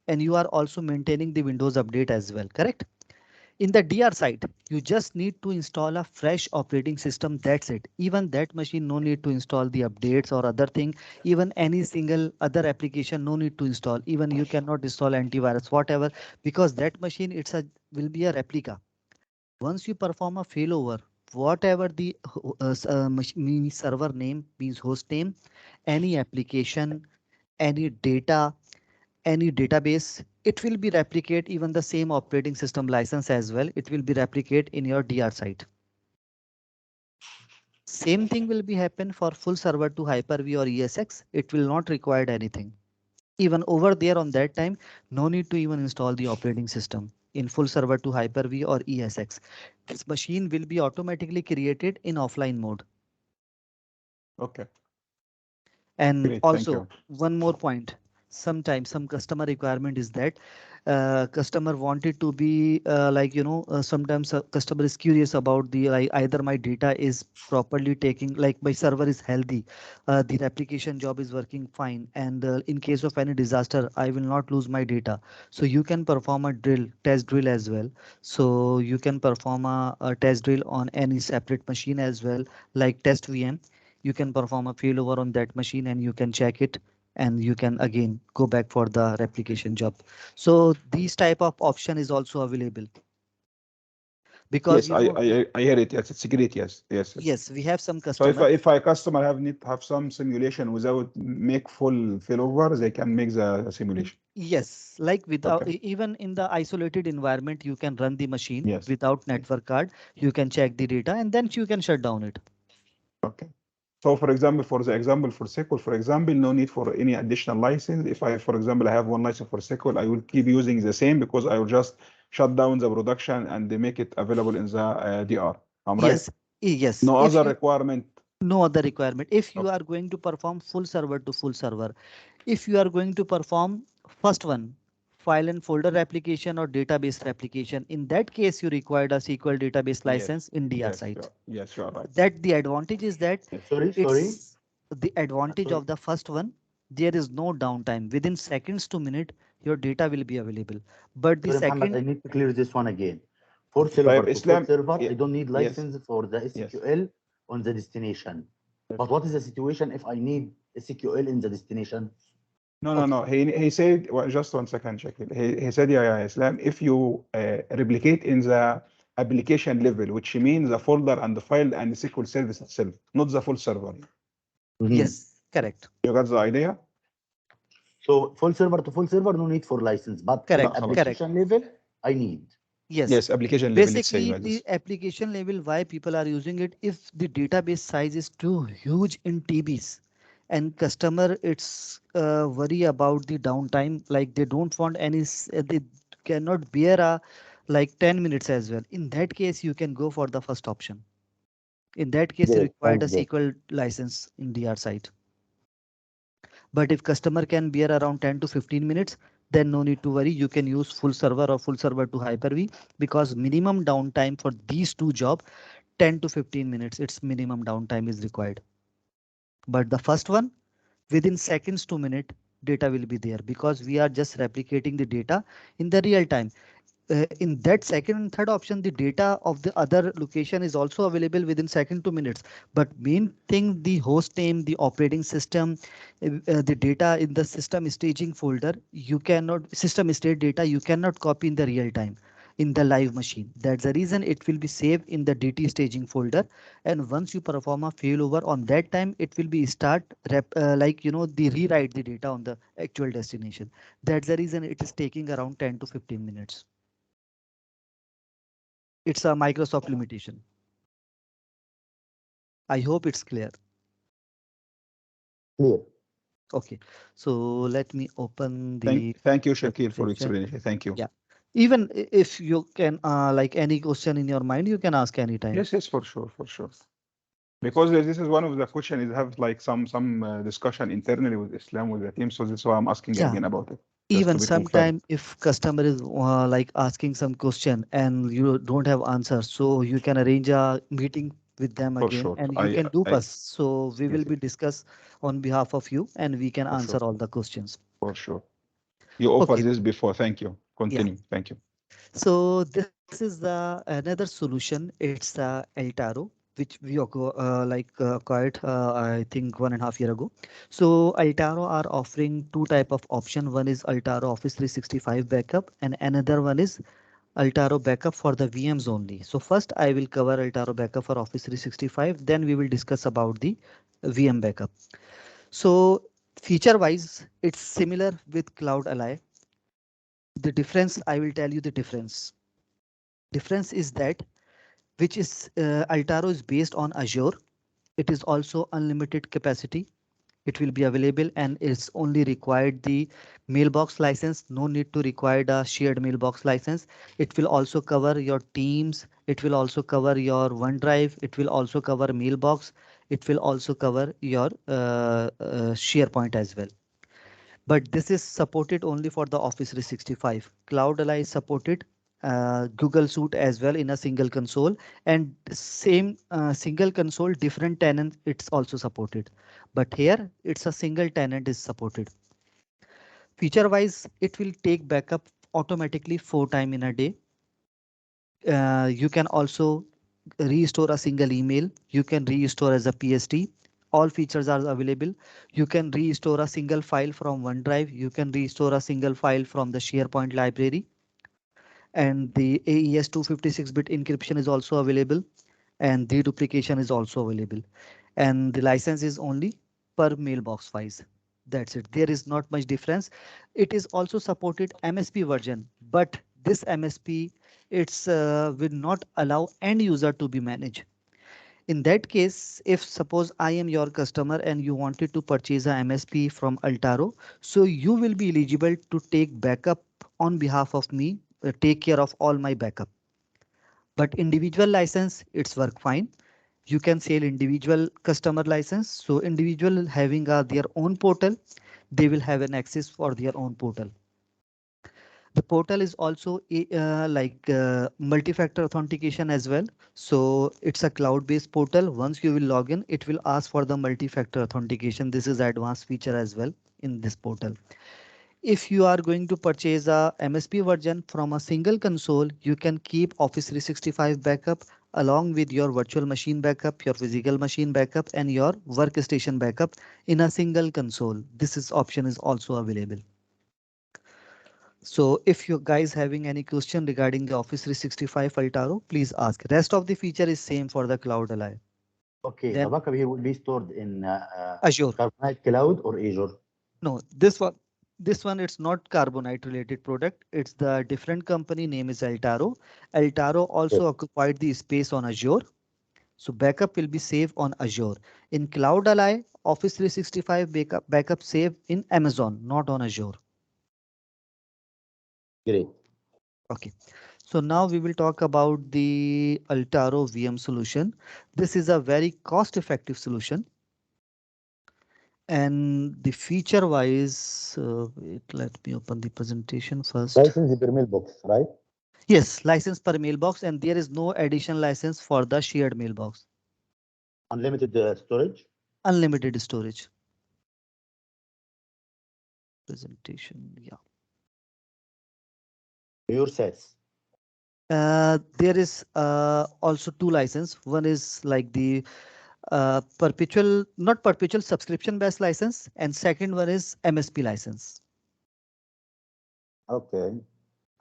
And you are also maintaining the Windows update as well, correct? In the DR site, you just need to install a fresh operating system. That's it. Even that machine, no need to install the updates or other thing. Even any single other application, no need to install. Even you cannot install antivirus, whatever, because that machine, will be a replica. Once you perform a failover, whatever the means server name means host name, any application, any data, any database, it will be replicate even the same operating system license as well. It will be replicate in your DR site. Same thing will be happen for full server to Hyper-V or ESX. It will not require anything. Even over there on that time, no need to even install the operating system in full server to Hyper-V or ESX. This machine will be automatically created in offline mode. Okay, And great. Thank also you. one more point, sometimes some customer requirement is that customer wanted to be sometimes a customer is curious about the like either my data is properly taking, like my server is healthy, the replication job is working fine, and in case of any disaster I will not lose my data. So you can perform a test drill as well. So you can perform a test drill on any separate machine as well, like test VM. You can perform a failover on that machine and you can check it, and you can again go back for the replication job. So these type of option is also available, because Yes, you know, I hear it. Yes, it's great. Yes, yes, yes. yes, we have some So customer. if a customer need to have some simulation without make full failover, they can make the simulation. Yes, like without Okay. even in the isolated environment you can run the machine Yes. without network card. You can check the data and then you can shut down it. Okay. So for example, for the example for SQL, for example, no need for any additional license. If I, for example, I have one license for SQL, I will keep using the same because I will just shut down the production and they make it available in the DR. I'm right? Yes, yes, No if other you, requirement. no other requirement. If you Okay. are going to perform full server to full server, if you are going to perform first one, file and folder replication or database replication, in that case you required a SQL database Yes. license in DR Yes. site. Yes, you are right. That the advantage is that Yes. Sorry, it's the advantage sorry. of the first one. There is no downtime. Within seconds to minute, your data will be available. But the Sorry, Muhammad, I second, need to clear this one again. For okay, server طيب to full Islam. server, I Ye- don't need Yes. license for the Yes. SQL on the destination. Yes. But what is the situation if I need SQL in the destination? No, no, okay, no. He said well, just 1 second, check it. He said, yeah, Islam. If you replicate in the application level, which means the folder and the file and the SQL service itself, not the full server. Mhm. yes, correct, You got the idea? So full server to full server, no need for license. But in لا correct, خلاص. correct. application level, I need. Yes, Yes, application level. Let's say basically like the this. application level, why people are using it, if the database size is too huge in TBs and customer it's worry about the downtime, like they don't want any they cannot bear a like 10 minutes as well. In that case you can go for the first option. In that case you Great, required thanks, a Jeff. SQL license in DR site. But if customer can bear around 10 to 15 minutes, then no need to worry. You can use full server or full server to Hyper-V, because minimum downtime for these two job 10 to 15 minutes. Its minimum downtime is required. But the first one, within seconds to minute, data will be there, because we are just replicating the data in the real time. In that second and third option, the data of the other location is also available within second to minutes. But main thing, the host name, the operating system, the data in the system staging folder, you cannot, system state data you cannot copy in the real time in the live machine. That's the reason it will be saved in the DT staging folder. And once you perform a failover on that time, it will be start the rewrite the data on the actual destination. That's the reason it is taking around 10 to 15 minutes. It's a Microsoft limitation. I hope it's clear. Clear. Okay, so let me open Thank, the thank you, Shakil, for your presentation. explanation. Thank you. Yeah, even if you can like any question in your mind, you can ask anytime. Yes, yes, for sure, for sure. Because this is one of the questions is have like some discussion internally with Islam with the team, so this is why I'm asking Yeah, again about it, just to even be confirmed. sometime if customer is like asking some question and you don't have answer, so you can arrange a meeting with them For again sure. and you can do I us. So we will yes, be yes, discuss on behalf of you and we can for answer sure, all the questions. for sure. You offered Okay, this before. Thank you. yeah. Continue. Thank you. So this is the another solution. It's the Altaro, which we acquired, I think 1.5 year ago. So Altaro are offering two type of option. One is Altaro Office 365 backup, and another one is Altaro backup for the VMs only. So first I will cover Altaro backup for Office 365. Then we will discuss about the VM backup. So feature wise, it's similar with Cloud Ally. The difference, I will tell you the difference. Difference is that which is Altaro is based on Azure. It is also unlimited capacity. it will be available, and it's only required the mailbox license. No need to require a shared mailbox license. It will also cover your Teams. It will also cover your OneDrive. It will also cover mailbox. It will also cover your SharePoint as well. But this is supported only for the Office 365. Cloudally is supported Google Suite as well in a single console, and same single console, different tenant, it's also supported. But here it's a single tenant is supported. Feature wise, it will take backup automatically 4 times in a day. You can also restore a single email. You can restore as a PST. All features are available. You can restore a single file from OneDrive. You can restore a single file from the SharePoint library. And the AES 256-bit encryption is also available. And deduplication is also available. And the license is only per mailbox wise. That's it. There is not much difference. It is also supported MSP version, but this MSP, it's will not allow end user to be managed. In that case, if suppose I am your customer and you wanted to purchase a MSP from Altaro, so you will be eligible to take backup on behalf of me, take care of all my backup. But individual license, it's work fine. You can sell individual customer license. So individual having their own portal, they will have an access for their own portal. The portal is also like multi-factor authentication as well. So it's a cloud-based portal. Once you will log in, it will ask for the multi-factor authentication. This is advanced feature as well in this portal. If you are going to purchase a MSP version from a single console, you can keep Office 365 backup along with your virtual machine backup, your physical machine backup, and your workstation backup in a single console. This is option is also available. So if you guys having any question regarding the Office 365 Altaro, please ask. Rest of the feature is same for the Cloud Ally. Okay, the Then backup here will be stored in Azure. Carbonite Cloud or Azure. No, this one it's not Carbonite related product. It's the different company name is Altaro. Altaro Okay, also occupied the space on Azure. So backup will be saved on Azure. In Cloud Ally, Office 365 backup save in Amazon, not on Azure. great. Okay. So now we will talk about the Altaro VM solution. This is a very cost effective solution. And the feature wise, wait, let me open the presentation first. License per mailbox, right? Yes, license per mailbox, and there is no additional license for the shared mailbox. Unlimited storage. Unlimited storage. Presentation, yeah. Pure SaaS. There is also two license. One is like the perpetual, not perpetual subscription based license, and second one is MSP license. Okay.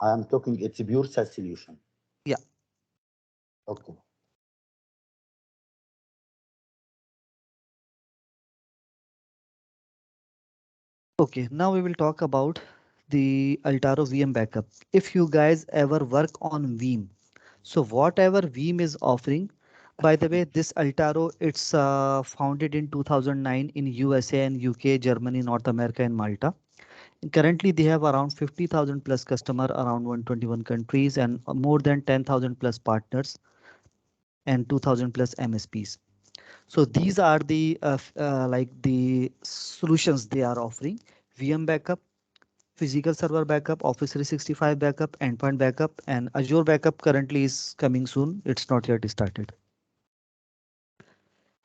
I am talking, it's a pure SaaS solution. Yeah. Okay. Okay, now we will talk about the Altaro VM backup. If you guys ever work on Veeam, so whatever Veeam is offering, by the way, this Altaro, it's founded in 2009 in USA and UK, Germany, North America, and Malta. Currently, they have around 50,000 plus customer around 121 countries and more than 10,000 plus partners and 2000 plus MSPs. So these are the like the solutions they are offering: VM backup, physical server backup, Office 365 backup, endpoint backup, and Azure backup currently is coming soon. It's not yet started.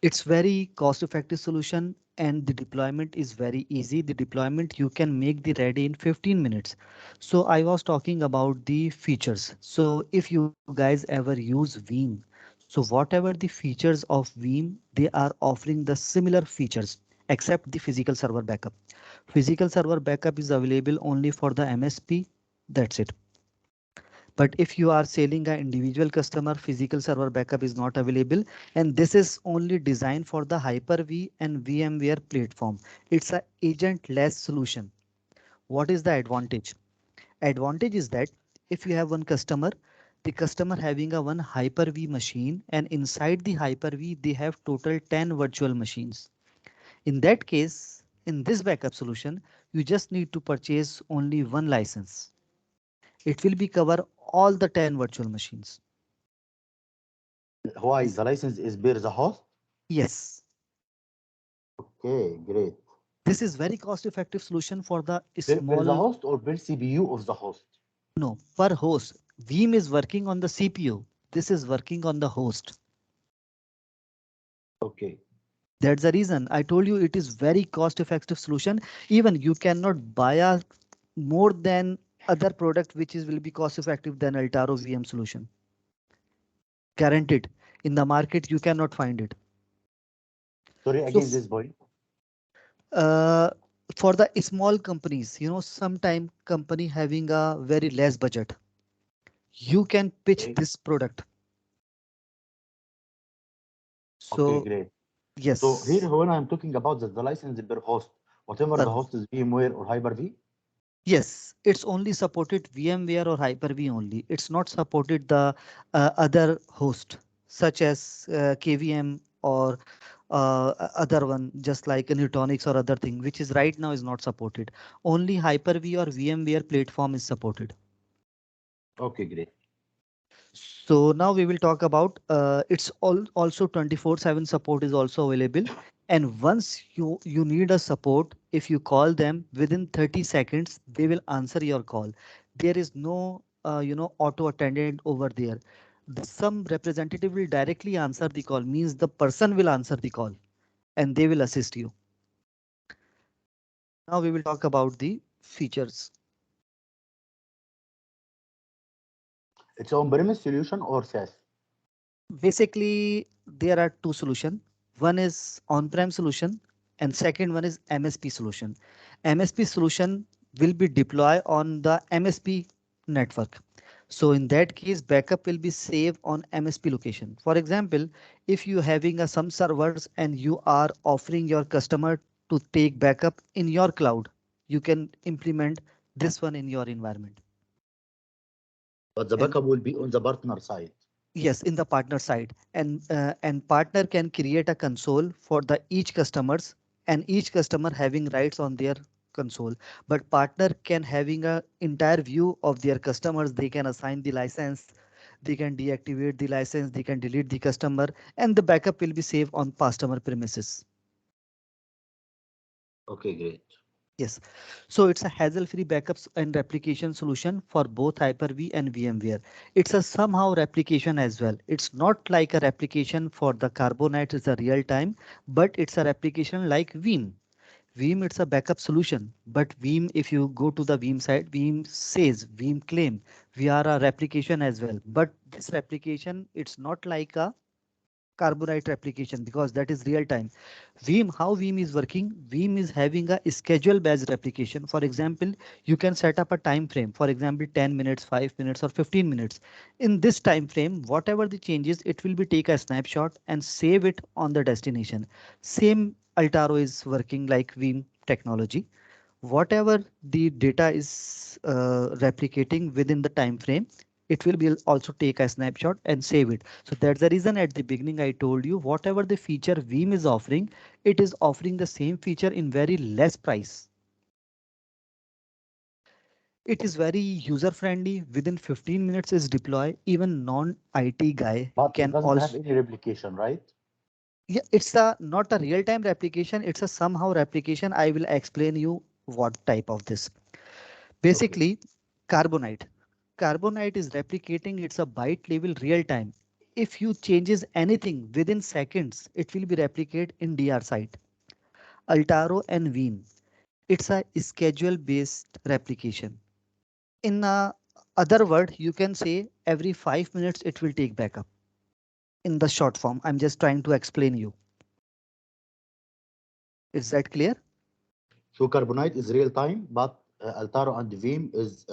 It's very cost effective solution and the deployment is very easy. The deployment you can make the ready in 15 minutes. So I was talking about the features. So if you guys ever use Veeam, so whatever the features of Veeam, they are offering the similar features except the physical server backup. Physical server backup is available only for the MSP. That's it. But if you are selling an individual customer, physical server backup is not available. And this is only designed for the Hyper-V and VMware platform. It's an agent-less solution. What is the advantage? Advantage is that if you have one customer, the customer having a one Hyper-V machine, and inside the Hyper-V, they have total 10 virtual machines. In that case, in this backup solution, you just need to purchase only one license. It will be cover all the 10 virtual machines. Why This, the license is per the host? yes, Okay, great. this is very cost effective solution for the Per the small, host or per CPU of the host? no, per host. Veeam is working on the CPU. This is working on the host. Okay. That's the reason I told you it is very cost effective solution. Even you cannot buy a more than other product which is will be cost effective than Altaro VM solution. Guaranteed. In the market, you cannot find it. Sorry So again this point. uh, for the small companies, sometime company having a very less budget, you can pitch Okay. this product. Okay, So great. So here yes, when I'm talking about the license per host, whatever the per host is VMware or Hyper-V. yes, it's only supported VMware or Hyper-V only. It's not supported the other host such as KVM or other one just like Nutanix or other thing, which is right now is not supported. Only Hyper-V or VMware platform is supported. Okay, great. So now we will talk about it's all also 24/7 support is also available. And once you need a support, if you call them within 30 seconds, they will answer your call. There is no auto attendant over there. Some representative will directly answer the call, means the person will answer the call and they will assist you. Now we will talk about the features. It's on-premise solution or SaaS? Basically, there are two solutions. One is on-prem solution and second one is MSP solution. MSP solution will be deployed on the MSP network. So in that case, backup will be saved on MSP location. For example, if you having some servers and you are offering your customer to take backup in your cloud, you can implement this one in your environment. But the And backup will be on the partner side. yes, in the partner side, and partner can create a console for the each customers, and each customer having rights on their console. But partner can having a entire view of their customers. They can assign the license, they can deactivate the license, they can delete the customer, and the backup will be saved on customer premises. Okay, great. Yes, so it's a hassle-free backups and replication solution for both Hyper-V and VMware. It's a somehow replication as well. It's not like a replication for the Carbonite is a real time, but it's a replication like Veeam. Veeam it's a backup solution, but Veeam if you go to the Veeam site, Veeam says, Veeam claim we are a replication as well. But this replication it's not like a Carbonite replication because that is real time. Veeam, how Veeam is working, Veeam is having a schedule based replication. For example, you can set up a time frame, for example, 10 minutes, 5 minutes or 15 minutes. In this time frame, whatever the changes, it will be take a snapshot and save it on the destination. Same Altaro is working like Veeam technology. Whatever the data is replicating within the time frame, it will be also take a snapshot and save it. So that's the reason at the beginning I told you whatever the feature Veeam is offering, it is offering the same feature in very less price. It is very user friendly. Within 15 minutes is deploy. Even non IT guy But it can doesn't have also. any replication, right? Yeah, it's a not a real time replication. It's a somehow replication. I will explain you what type of this. Okay. Basically, Carbonite. Carbonite is replicating it's a byte level real time. If you changes anything within seconds, it will be replicated in DR site. Altaro and Veeam. It's a schedule based replication. In other word, you can say every 5 minutes it will take backup. In the short form, I'm just trying to explain you. Is that clear? So Carbonite is real time, but Altaro and Veeam is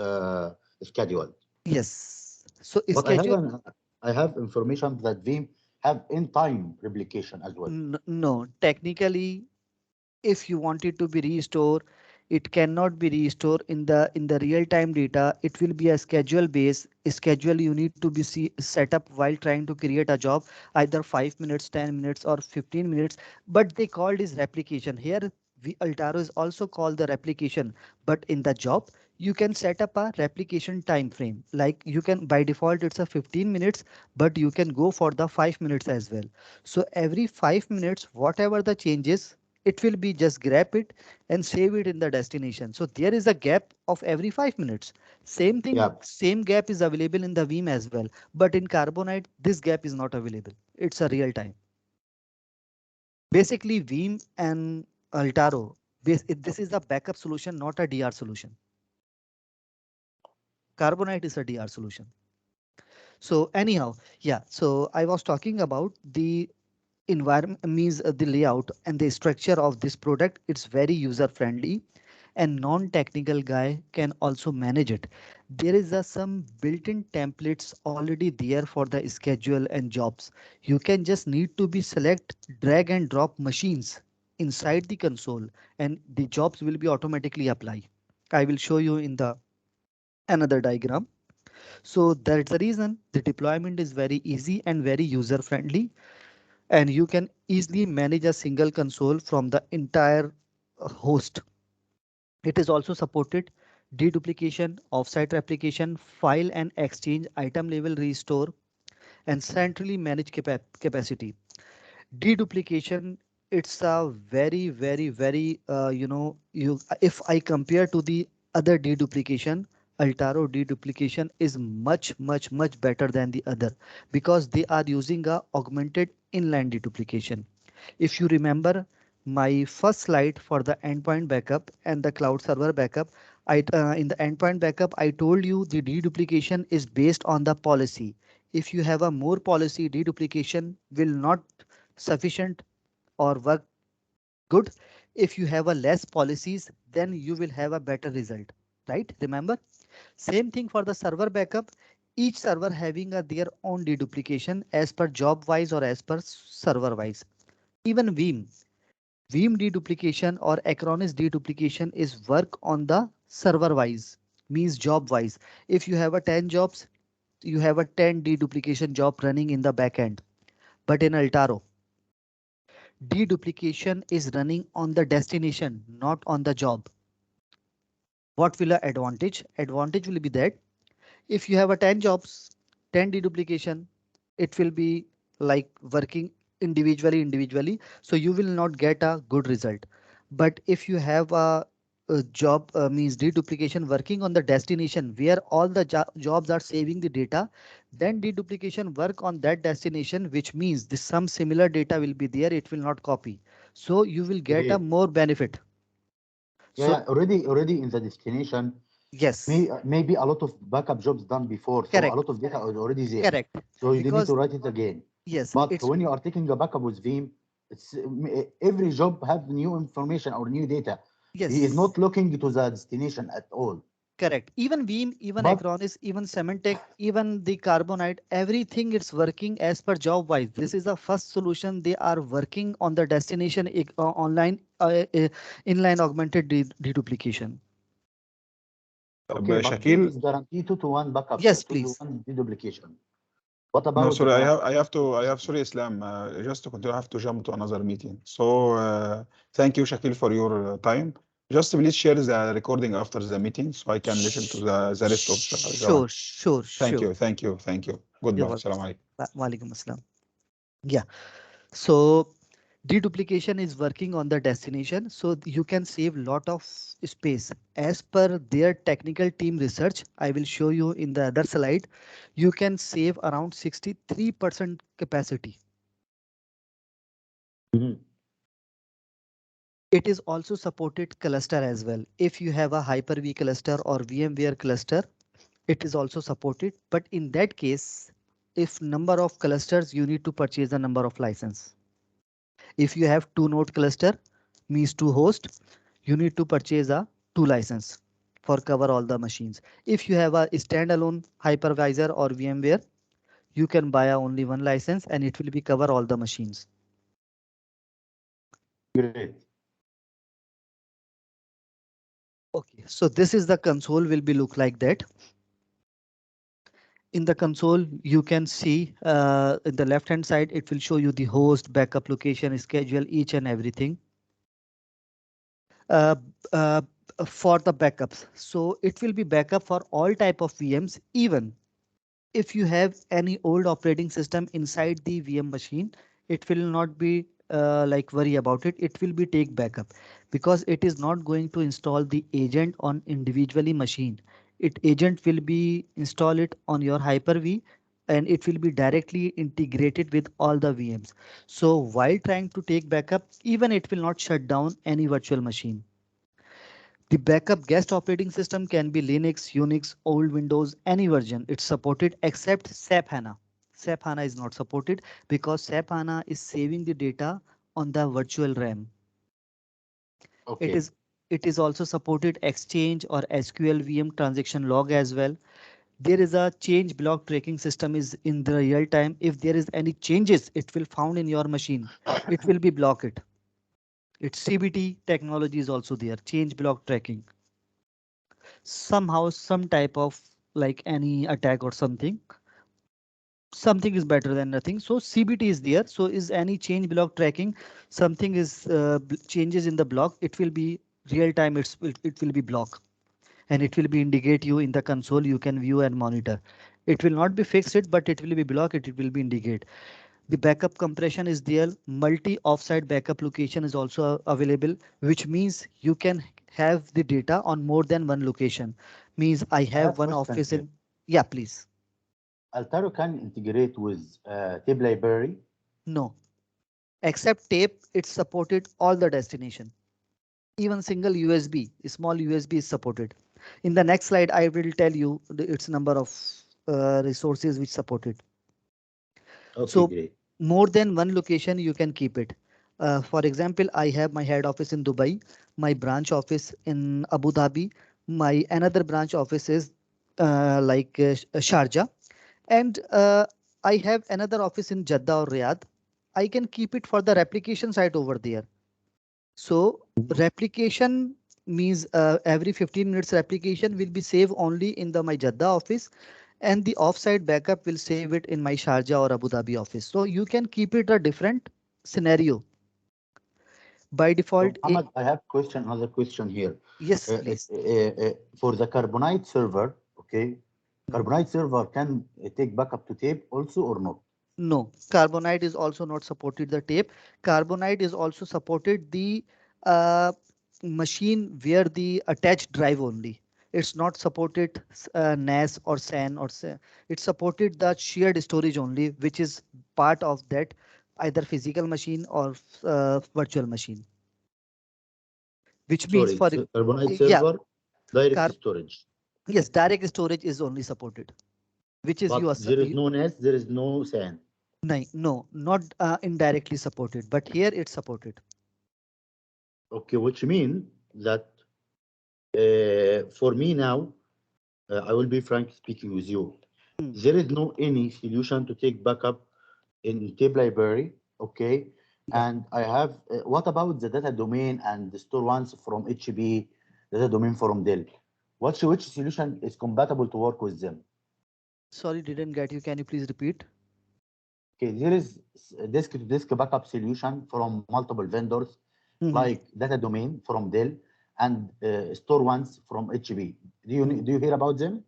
scheduled. Yes. So But schedule. I have information that Veeam have in time replication as well. No, technically if you want it to be restored, It cannot be restored in the real time data. It will be a schedule based schedule. You need to be set up while trying to create a job, either 5 minutes, 10 minutes, or 15 minutes. But they called is replication here. Altaro is also called the replication, but in the job you can set up a replication time frame. Like you can, by default it's a 15 minutes, but you can go for the 5 minutes as well. So every 5 minutes, whatever the changes, it will be just grab it and save it in the destination. So there is a gap of every 5 minutes. Same thing, Yeah. same gap is available in the Veeam as well. But in Carbonite, this gap is not available. It's a real time. Basically, Veeam and Altaro, this is a backup solution, not a DR solution. Carbonite is a DR solution. So anyhow, yeah, so I was talking about the environment means the layout and the structure of this product. It's very user friendly and non-technical guy can also manage it. There is some built-in templates already there for the schedule and jobs. You can just need to be select, drag and drop machines inside the console, and the jobs will be automatically apply. I will show you in the another diagram. So that's the reason the deployment is very easy and very user friendly, and you can easily manage a single console from the entire host. It is also supported deduplication, offsite replication, file and exchange, item level restore, and centrally managed capacity. Deduplication, it's a very you, if I compare to the other deduplication, Altaro deduplication is much better than the other because they are using a augmented inline deduplication. If you remember my first slide for the endpoint backup and the cloud server backup, in the endpoint backup, I told you the deduplication is based on the policy. If you have a more policy, deduplication will not sufficient or work good. If you have a less policies, then you will have a better result, right? Remember, same thing for the server backup. Each server having their own deduplication as per job wise or as per server wise. Even Veeam deduplication or Acronis deduplication is work on the server wise, means job wise. If you have a 10 jobs, you have a 10 deduplication job running in the backend. But in Altaro, deduplication is running on the destination, not on the job. What will the advantage? Advantage will be that if you have a 10 jobs, 10 deduplication, it will be like working individually. So you will not get a good result. But if you have a job means deduplication working on the destination where all the jobs are saving the data, then deduplication work on that destination, which means this some similar data will be there. It will not copy. So you will get a Great. more benefit. Yeah, So yeah, already in the destination, yes, maybe a lot of backup jobs done before, so a correct, lot of data is already there. correct. So you don't need to Because write it again. yes, But it's when you are taking a backup with Veeam, every job have new information or new data. He is yes. not looking to the destination at all. Correct. Even Veeam, even But Acronis, even Symantec, even the Carbonite, everything it's working as per job wise. This is the first solution. They are working on the destination online inline augmented deduplication. okay, but Veeam Shakil, is guaranteed 2 to 1 backup, Yes, 2 to please. 1 deduplication. What no, about the sorry, Cloudally? sorry, Islam, just to continue, I have to jump to another meeting. So, thank you, Shakil, for your time. Just please share the recording after the meeting so I can listen to Sh- the rest of the one. Sure, sure, Thank sure. you, thank you, thank you. You're Goodbye. welcome. Salam alaikum. Walaikum assalam. Yeah. So deduplication is working on the destination, so you can save lot of space. As per their technical team research, I will show you in the other slide, you can save around 63% capacity. Mhm. It is also supported cluster as well. If you have a Hyper-V cluster or VMware cluster, it is also supported. But in that case, if number of clusters, you need to purchase the number of license. If you have two node cluster, means two host, you need to purchase a two license for cover all the machines. If you have a standalone hypervisor or VMware, you can buy only one license and it will be cover all the machines. Great. Okay, so this is the console will be look like that. In the console, you can see in the left hand side, it will show you the host, backup location, schedule, each and everything. Uh, uh, for the backups. So it will be backup for all type of VMs, even if you have any old operating system inside the VM machine, it will not be like worry about it. It will be take backup because it is not going to install the agent on individually machine. It agent will be install it on your Hyper-V and it will be directly integrated with all the VMs. So while trying to take backup, even it will not shut down any virtual machine. The backup guest operating system can be Linux, Unix, old Windows, any version. It's supported except SAP HANA. SAP HANA is not supported because SAP HANA is saving the data on the virtual RAM. It Okay. is it is also supported Exchange or SQL VM transaction log as well. There is a change block tracking system is in the real time. If there is any changes, it will found in your machine. It will be block it. Its CBT technology is also there. Change block tracking. Somehow some type of like any attack or something is better than nothing. So CBT is there. So is any change block tracking, something is changes in the block, it will be real time, it will be block and it will be indicate you in the console, you can view and monitor. It will not be fixed it, but it will be block it, it will be indicate. The backup compression is there. Multi offsite backup location is also available, which means you can have the data on more than one location. Means I I have have one question office here. in, yeah, please. Altaro can integrate with tape library. No, except tape, it's supported all the destination. Even single USB, small USB is supported. In the next slide, I will tell you its number of resources which support it. Okay, So great. more than one location you can keep it. For example, I have my head office in Dubai, my branch office in Abu Dhabi, my another branch office is Sharjah, and I have another office in Jeddah or Riyadh. I can keep it for the replication site over there. So replication means every 15 minutes replication will be saved only in the my Jeddah office and the offsite backup will save it in my Sharjah or Abu Dhabi office. So you can keep it a different scenario. By So, default, Muhammad, I have another question here. yes, please. For the Carbonite server, okay, Mhm. Carbonite server can take backup to tape also or not? No, Carbonite is also not supported the tape. Carbonite is also supported the uh, machine where the attached drive only. It's not supported NAS or SAN or it supported the shared storage only, which is part of that either physical machine or virtual machine. Which means Sorry, for Carbonite yeah, server, direct car storage. yes, direct storage is only supported, which is But there is no NAS, there is no SAN. no, not indirectly supported, but here it's supported. Okay, which mean that for me now, I will be frank speaking with you. Hmm. There is no any solution to take backup in tape library, okay? Yeah. And I have, what about the data domain and the store ones from HP, data domain from Dell? Which solution is compatible to work with them? Sorry, didn't get you. Can you please repeat? Okay, there is disk-to-disk backup solution from multiple vendors Mhm. like data domain from Dell and store ones from HP. Mhm. Do you hear about them?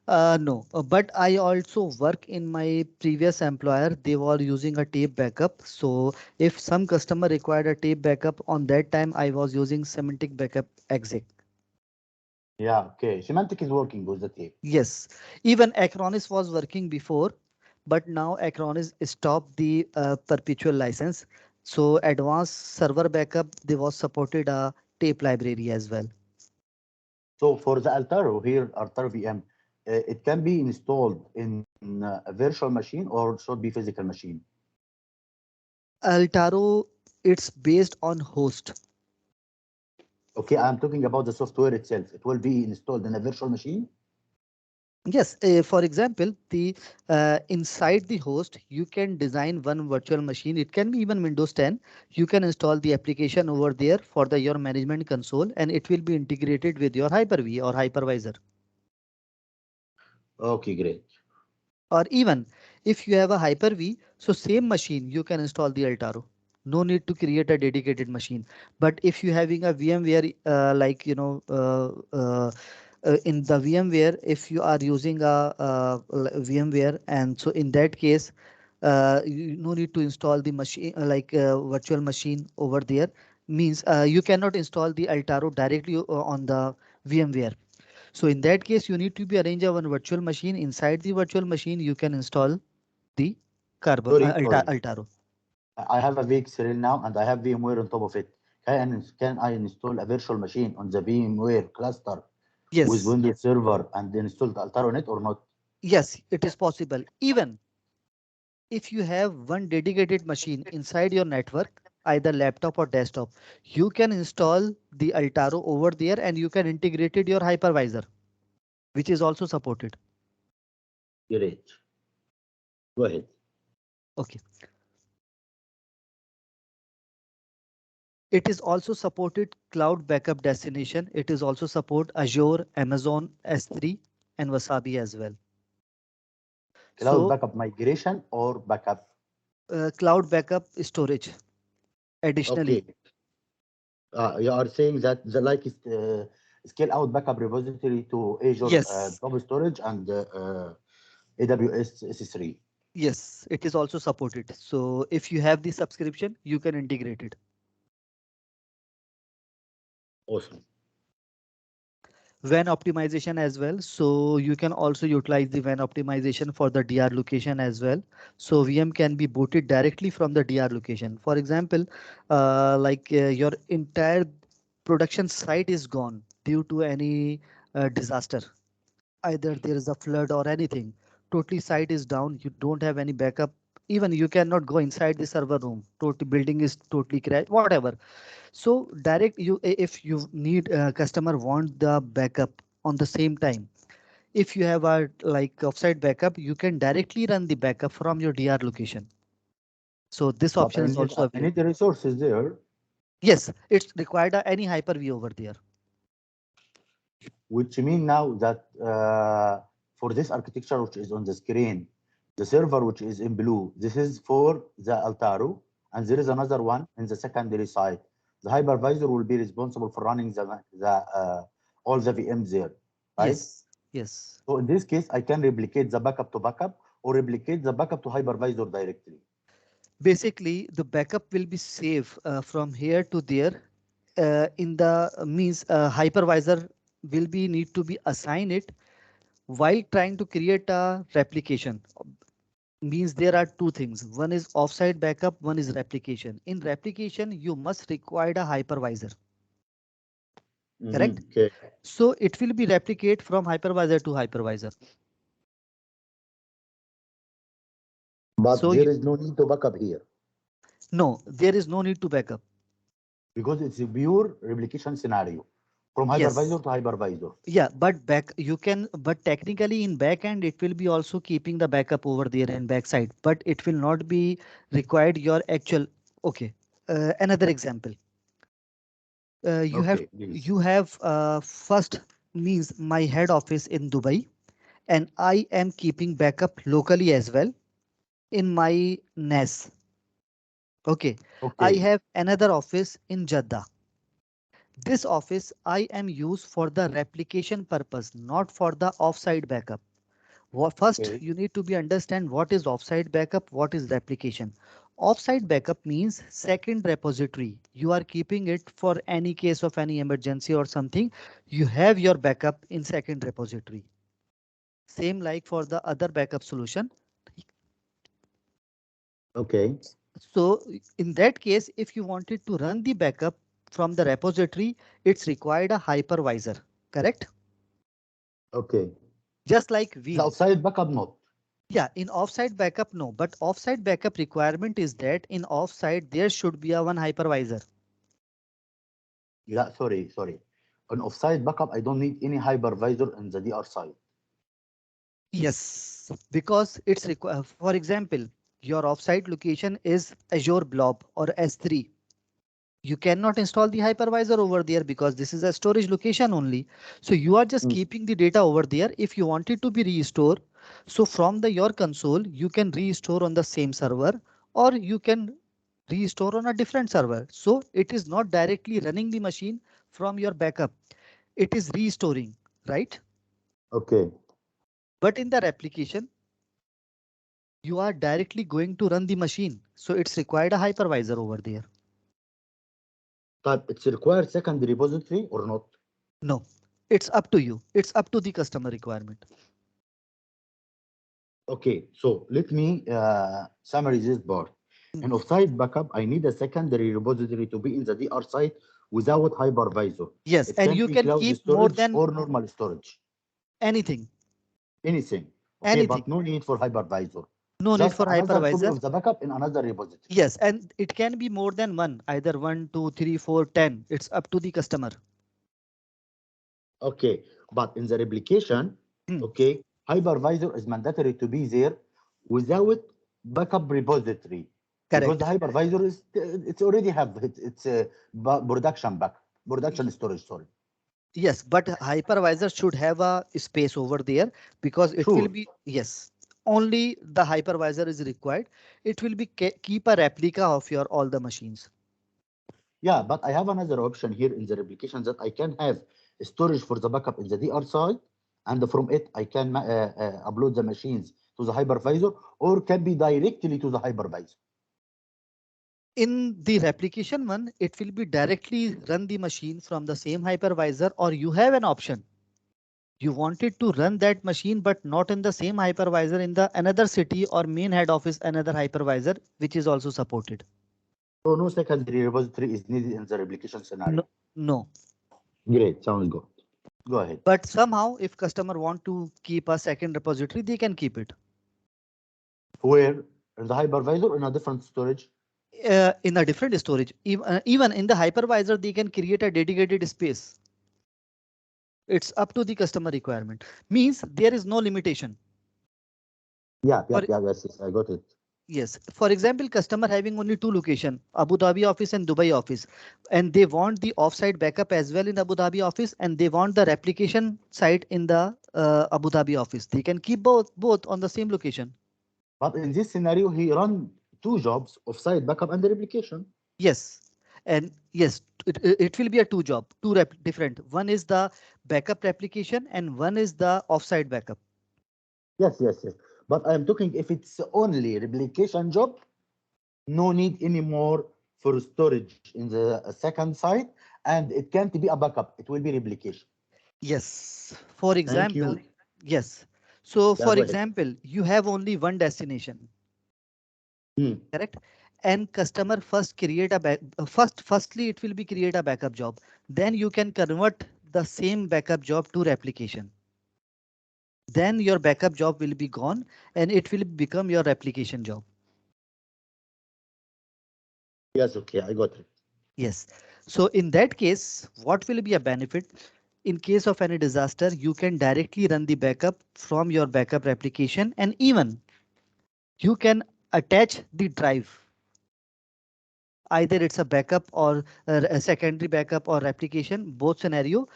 No, but I also work in my previous employer. They were using a tape backup. So if some customer required a tape backup on that time, I was using semantic backup exec. Yeah, okay. Semantic is working with the tape. Yes, even Acronis was working before, but now Acronis stopped the perpetual license. So advanced server backup, they was supported a tape library as well. So for the Altaro here, Altaro VM, it can be installed in a virtual machine or should be physical machine? Altaro, it's based on host. Okay, I'm talking about the software itself. It will be installed in a virtual machine. Yes, for example, the inside the host, you can design one virtual machine. It can be even Windows 10. You can install the application over there for the your management console, and it will be integrated with your Hyper-V or hypervisor. Okay, great. Or even if you have a Hyper-V, so same machine you can install the Altaro. No need to create a dedicated machine. But if you having a VMware, like in the VMware, if you are using a, VMware, and so in that case, you no need to install the machine, virtual machine over there. Means you cannot install the Altaro directly on the VMware. So in that case, you need to be arrange a one virtual machine. Inside the virtual machine, you can install the Sorry, sorry. Altaro. I have a VxRail now and I have VMware on top of it. Can I install a virtual machine on the VMware cluster with Yes, Windows Server and install the Altaro on it or not? yes, it is possible. Even if you have one dedicated machine inside your network, either laptop or desktop, you can install the Altaro over there and you can integrate it your hypervisor, which is also supported. Great. Go ahead. Okay. It is also supported cloud backup destination. It is also support Azure, Amazon S3 and Wasabi as well. Cloud So backup migration or backup? cloud backup storage additionally. Okay. You are saying that the like is scale out backup repository to Azure Yes, Blob Storage and AWS S3. yes, it is also supported. So if you have the subscription, you can integrate it. Awesome. WAN optimization as well. So you can also utilize the WAN optimization for the DR location as well. So VM can be booted directly from the DR location. For example, your entire production site is gone due to any disaster. Either there is a flood or anything. Totally site is down. You don't have any backup. Even you cannot go inside the server room. Total building is totally crashed. Whatever. So direct if you need customer want the backup on the same time. If you have a like offsite backup, you can directly run the backup from your DR location. So this But option is also I need available. the resources there, Yes, it's required any Hyper-V over there. which mean now that for this architecture which is on the screen, the server which is in blue, this is for the Altaro, and there is another one in the secondary side. The hypervisor will be responsible for running the all the VMs there, right? Yes, yes. So in this case, I can replicate the backup to backup or replicate the backup to hypervisor directly. Basically, the backup will be saved from here to there. In the means hypervisor will be need to be assigned it while trying to create a replication. Means there are two things. One is offsite backup, one is replication. In replication, you must require a hypervisor, correct? Okay. So it will be replicate from hypervisor to hypervisor. But So there is no need to backup here no, there is no need to backup. because it's a pure replication scenario from Yes. hypervisor to hypervisor. Yeah, but back you can, but technically in backend it will be also keeping the backup over there in backside, but it will not be required your actual. Okay. Another example. You have Okay, please. first means my head office in Dubai, and I am keeping backup locally as well in my NAS. Okay. I Okay, have another office in Jeddah. This office I am used for the replication purpose, not for the offsite backup. First, okay, you need to be understand what is offsite backup, what is replication. Offsite backup means second repository. You are keeping it for any case of any emergency or something. You have your backup in second repository. Same like for the other backup solution. okay, So in that case, if you wanted to run the backup from the repository, it's required a hypervisor, correct? okay. Just like The Veeam. outside backup not. Yeah, in offsite backup, no, but offsite backup requirement is that in offsite there should be a one hypervisor. Yeah, sorry, sorry. On offside backup, I don't need any hypervisor in the DR side. Yes, because it's required. For example, your offsite location is Azure Blob or S3. You cannot install the hypervisor over there because this is a storage location only. So you are just Mm. keeping the data over there. If you want it to be restored, so from the your console, you can restore on the same server or you can restore on a different server. So it is not directly running the machine from your backup. It is restoring, right? Okay. But in the replication, you are directly going to run the machine. So it's required a hypervisor over there. But it's required second repository or not? No, it's up to you. It's up to the customer requirement. Okay, so let me summarize this part. Mm. In offsite backup, I need a secondary repository to be in the DR site without hypervisor. Yes, It and can you be can cloud keep more storage than or normal storage, anything, anything. Okay, anything. but no need for hypervisor. No need Just for another copy hypervisor. of the backup in another repository. Yes, and it can be more than one, either 1, 2, 3, 4, 10. It's up to the customer. Okay, but in the replication, Hmm, okay, hypervisor is mandatory to be there without backup repository because the correct. hypervisor is it's already have it's a production Y- storage. Sorry, Yes, but hypervisor should have a space over there because it will sure, be, yes, only the hypervisor is required. It will be keep a replica of your all the machines. yeah, but I have another option here in the replication that I can have storage for the backup in the DR side, and from it I can upload the machines to the hypervisor or can be directly to the hypervisor. In the replication one, it will be directly run the machine from the same hypervisor, or you have an option. You wanted to run that machine, but not in the same hypervisor in the another city or main head office, another hypervisor, which is also supported. So no secondary repository is needed in the replication scenario. No, no. Great, sounds good. Go ahead. But somehow, if customer want to keep a second repository, they can keep it Where? In the hypervisor or in a different storage? in a different storage. Even in the hypervisor, they can create a dedicated space. It's up to the customer requirement. Means there is no limitation. Yeah, yeah, For yeah, yes, yes, I got it. yes, for example, customer having only two location, Abu Dhabi office and Dubai office, and they want the offsite backup as well in Abu Dhabi office, and they want the replication site in the Abu Dhabi office. They can keep both on the same location. But in this scenario, he run two jobs of site backup and replication. Yes, and yes, it will be a two job, two different. One is the backup replication, and one is the offsite backup. Yes, yes, yes. But I'm talking if it's only replication job, no need anymore for storage in the second site, and it can't be a backup. It will be replication. Yes, for Thank example, you. yes. So Yeah, for go ahead. example, you have only one destination, Hmm. correct? And customer first create a firstly it will be create a backup job. Then you can convert the same backup job to replication. Then your backup job will be gone and it will become your replication job. Yes, okay, I got it. Yes. So in that case, what will be a benefit? In case of any disaster, you can directly run the backup from your backup replication, and even you can attach the drive. Either it's a backup or a secondary backup or replication, both scenario.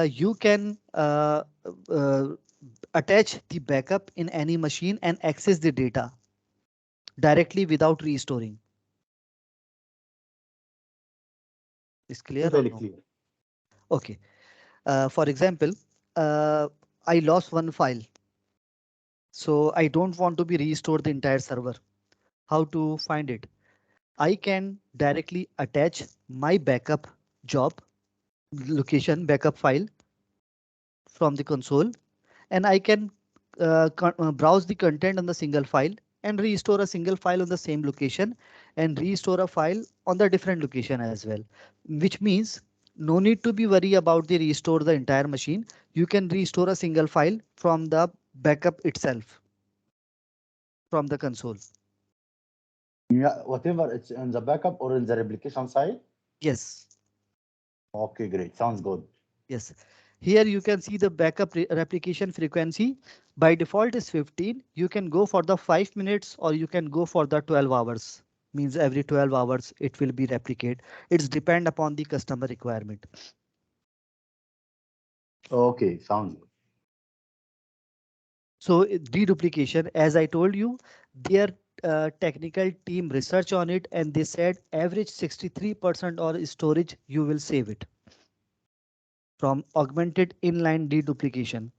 You can uh, attach the backup in any machine and access the data directly without restoring. Is clear or Totally no? clear. Okay. For example, uh, I lost one file, so I don't want to be restored the entire server. How to find it? I can directly attach my backup job location backup file from the console, and I can browse the content on the single file and restore a single file on the same location and restore a file on the different location as well, which means no need to be worry about the restore the entire machine. You can restore a single file from the backup itself from the console. Yeah, whatever it's in the backup or in the replication side. Yes, Okay, great. Sounds good. yes. Here you can see the backup replication frequency. By default is 15. You can go for the 5 minutes or you can go for the 12 hours. Means every 12 hours it will be replicate. It's depend upon the customer requirement. Okay, sounds good. So deduplication, as I told you, their technical team research on it and they said average 63% or storage you will save it from augmented inline deduplication.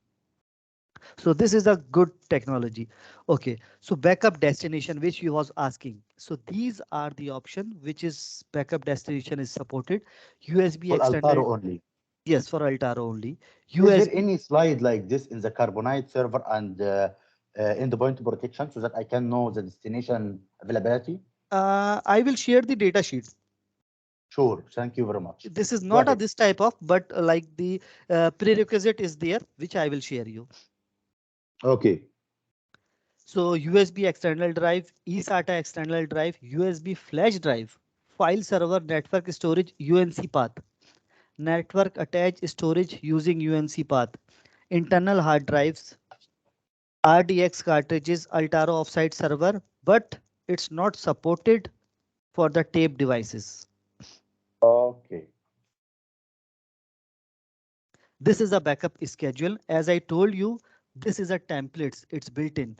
So this is a good technology. Okay, so backup destination, which you was asking. So these are the option which is backup destination is supported. USB For Altaro extended, only. yes, for Altaro only. Is there USB, any slide like this in the Carbonite server and endpoint protection so that I can know the destination availability? I will share the data sheet. Sure, thank you very much. This is Go not a ahead. this type of, but like the prerequisite is there, which I will share you. Okay, So USB external drive, eSATA external drive, USB flash drive, file server network storage UNC path, network attached storage using UNC path, internal hard drives, RDX cartridges, Altaro offsite server, but it's not supported for the tape devices. okay, This is a backup schedule. As I told you, this is a templates. It's built in.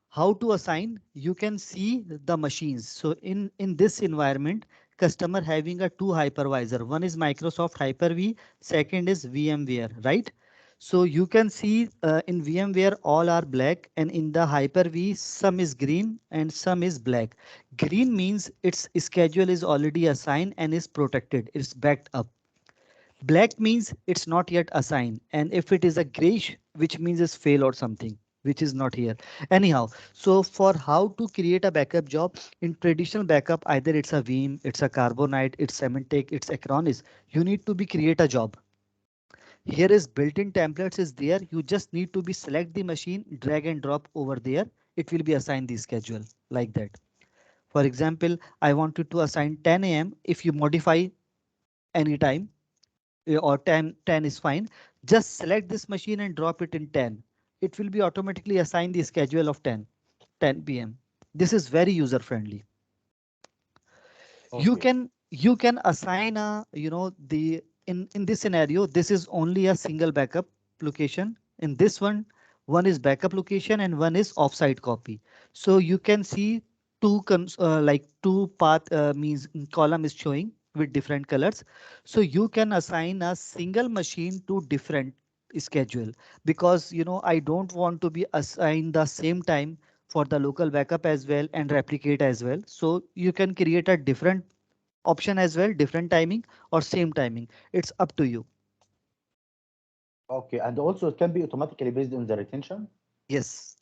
How to assign? You can see the machines. So in this environment, customer having a two hypervisor. One is Microsoft Hyper-V, second is VMware, right? So you can see in VMware all are black and in the Hyper-V some is green and some is black. Green means its schedule is already assigned and is protected. It's backed up. Black means it's not yet assigned, and if it is a grayish, which means it's fail or something, which is not here. Anyhow, so for how to create a backup job in traditional backup, either it's a Veeam, it's a Carbonite, it's Symantec, it's Acronis, you need to be create a job. Here is built-in templates is there. You just need to be select the machine, drag and drop over there. It will be assigned the schedule like that. For example, I wanted to assign 10 a.m. If you modify anytime, or 10 is fine. Just select this machine and drop it in 10. It will be automatically assigned the schedule of 10 p.m. This is very user friendly. You okay, can assign a, the in this scenario, this is only a single backup location. In this one is backup location and one is offsite copy. So you can see like two path means column is showing with different colors. So you can assign a single machine to different schedule, because I don't want to be assigned the same time for the local backup as well and replicate as well. So you can create a different option as well, different timing or same timing. It's up to you. okay. And also it can be automatically based on the retention. Yes.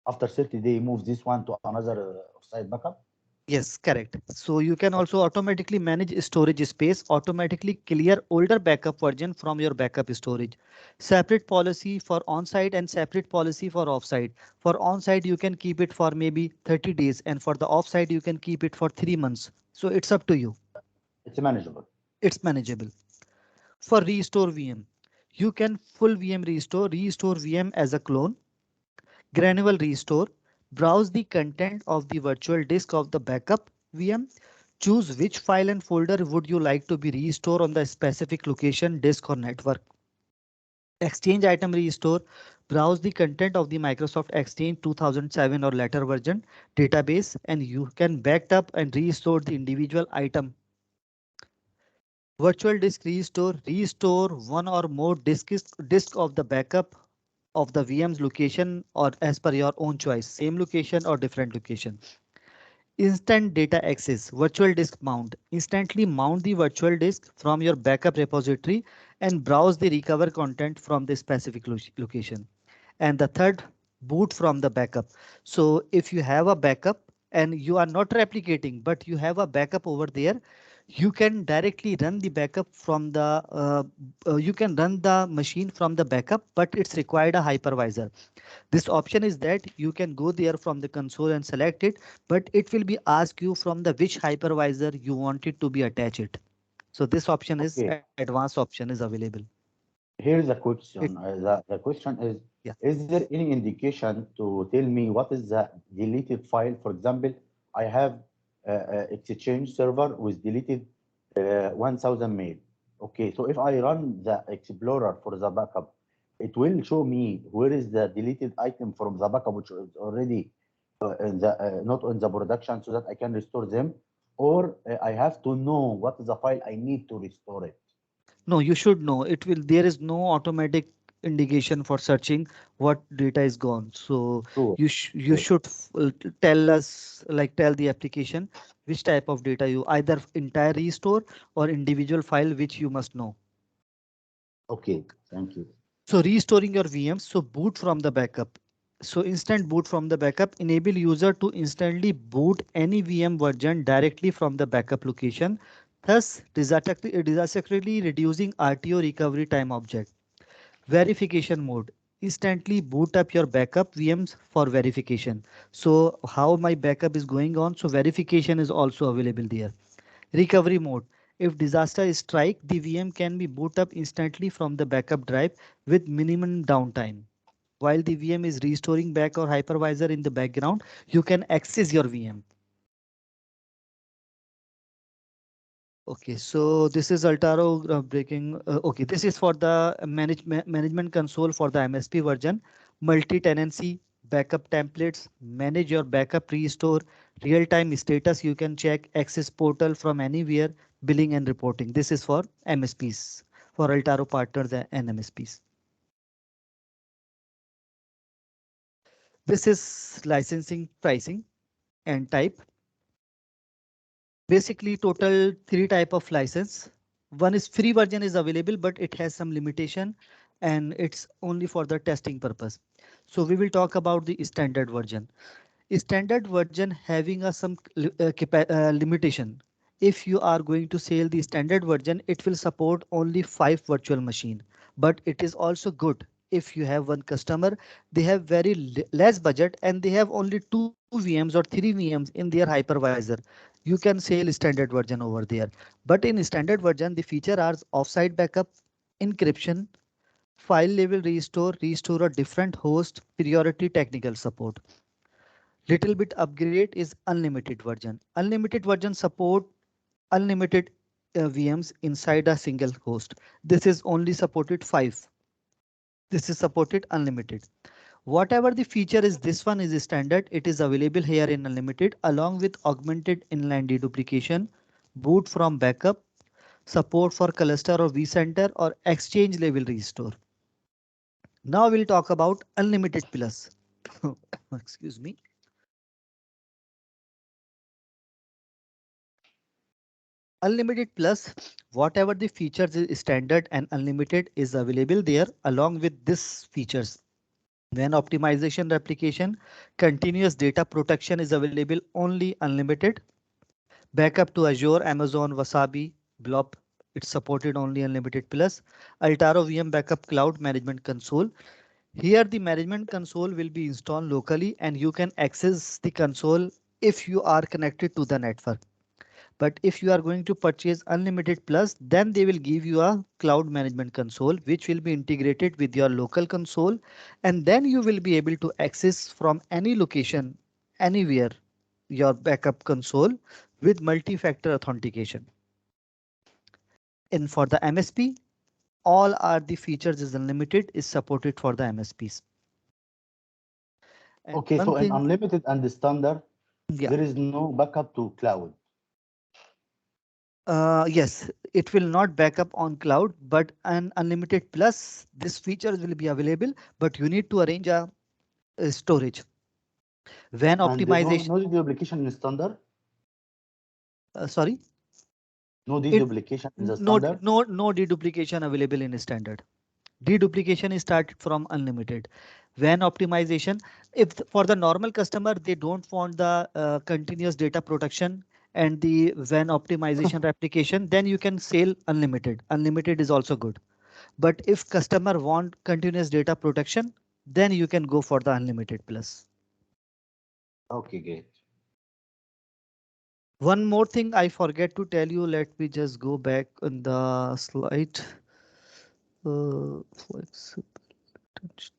After 30 days, move this one to another side backup. Yes, correct. So you can also automatically manage storage space, automatically clear older backup version from your backup storage. Separate policy for on-site and separate policy for off-site. For on-site, you can keep it for maybe 30 days and for the off-site, you can keep it for 3 months. So it's up to you. It's manageable. It's manageable. For restore VM, you can full VM restore VM as a clone. Granular restore, browse the content of the virtual disk of the backup VM. Choose which file and folder would you like to be restored on the specific location, disk or network. Exchange item restore, browse the content of the Microsoft Exchange 2007 or later version database and you can back up and restore the individual item. Virtual disk restore one or more disk of the backup of the VM's location or as per your own choice, same location or different location. Instant data access, virtual disk mount. Instantly mount the virtual disk from your backup repository and browse the recover content from the specific location. And the third, boot from the backup. So if you have a backup and you are not replicating, but you have a backup over there, you can directly run the backup from the you can run the machine from the backup, but it's required a hypervisor. This option is that you can go there from the console and select it, but it will be ask you from the which hypervisor you want it to be attached. So this option is Okay, advanced option is available. Here's the It question. The question yeah. is there any indication to tell me what is the deleted file? For example, I have Exchange server with deleted 1000 mail. Okay, so if I run the Explorer for the backup, it will show me where is the deleted item from the backup, which is already not on the production, so that I can restore them, or I have to know what is the file I need to restore it. No, you should know. It will. There is no automatic indication for searching what data is gone. So Sure. you Okay. should tell us, like tell the application which type of data you, either entire restore or individual file which you must know. Okay. Thank you. So restoring your VMs, so boot from the backup. So instant boot from the backup enable user to instantly boot any VM version directly from the backup location, thus drastically reducing RTO recovery time object. Verification mode. Instantly boot up your backup VMs for verification. So how my backup is going on? So verification is also available there. Recovery mode. If disaster strike, the VM can be boot up instantly from the backup drive with minimum downtime. While the VM is restoring back or hypervisor in the background, you can access your VM. Okay, so this is Altaro breaking. Okay, this is for the management console for the MSP version, multi-tenancy, backup templates, manage your backup restore, real-time status you can check, access portal from anywhere, billing and reporting. This is for MSPs, for Altaro partners and MSPs. This is licensing pricing and type. Basically total three type of license. One is free version is available, but it has some limitation and it's only for the testing purpose. So we will talk about the standard version. Standard version having a some limitation. If you are going to sell the standard version, it will support only 5 virtual machine, but it is also good if you have one customer, they have very less budget and they have only 2 VMs or 3 VMs in their hypervisor. You can sell standard version over there. But in standard version, the feature are offsite backup, encryption, file level restore a different host, priority technical support. Little bit upgrade is unlimited version. Unlimited version support unlimited VMs inside a single host. This is only supported 5. This is supported unlimited. Whatever the feature is, this one is standard. It is available here in unlimited along with augmented inline deduplication, boot from backup, support for cluster or vCenter or exchange level restore. Now we'll talk about unlimited plus. Excuse me. Unlimited plus, whatever the features is standard and unlimited is available there along with this features. When optimization replication, continuous data protection is available only unlimited. Backup to Azure, Amazon, Wasabi, Blob, it's supported only unlimited plus. Altaro VM backup cloud management console. Here the management console will be installed locally and you can access the console if you are connected to the network. But if you are going to purchase unlimited plus, then they will give you a cloud management console, which will be integrated with your local console. And then you will be able to access from any location, anywhere, your backup console with multi-factor authentication. And for the MSP, all are the features is unlimited is supported for the MSPs. And Okay, one so in thing, unlimited and the standard, yeah, there is no backup to cloud. yes, it will not backup on cloud, but an unlimited plus, this feature will be available, but you need to arrange a storage. When And optimization, no deduplication in standard? sorry, No it deduplication in the standard? no deduplication available in standard. Deduplication is started from unlimited. When optimization, if for the normal customer they don't want the continuous data protection and the when optimization replication, then you can sell unlimited. Unlimited is also good. But if customer want continuous data protection, then you can go for the unlimited plus. Okay, great. One more thing I forget to tell you. Let me just go back on the slide. Flexible tension.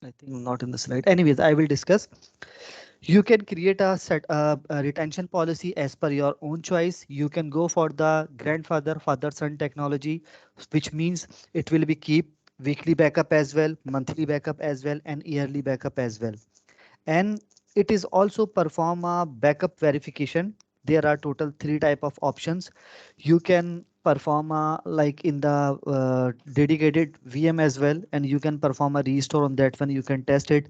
I think not in the slide. Anyways, I will discuss. You can create a retention policy as per your own choice. You can go for the grandfather father son technology, which means it will be keep weekly backup as well, monthly backup as well, and yearly backup as well. And it is also perform a backup verification. There are total three type of options. You can perform a, like in the dedicated VM as well, and you can perform a restore on that one. You can test it.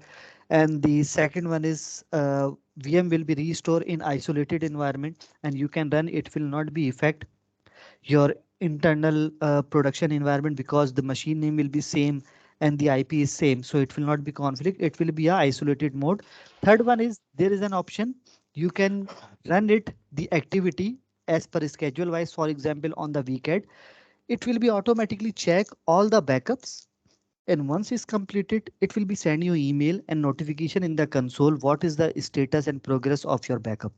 And the second one is VM will be restored in isolated environment, and you can run. It will not be affect your internal production environment because the machine name will be same and the IP is same, so it will not be conflict. It will be a isolated mode. Third one is there is an option you can run it the activity as per schedule wise. For example, on the weekend, it will be automatically check all the backups, and once it's completed, it will be send you email and notification in the console what is the status and progress of your backup.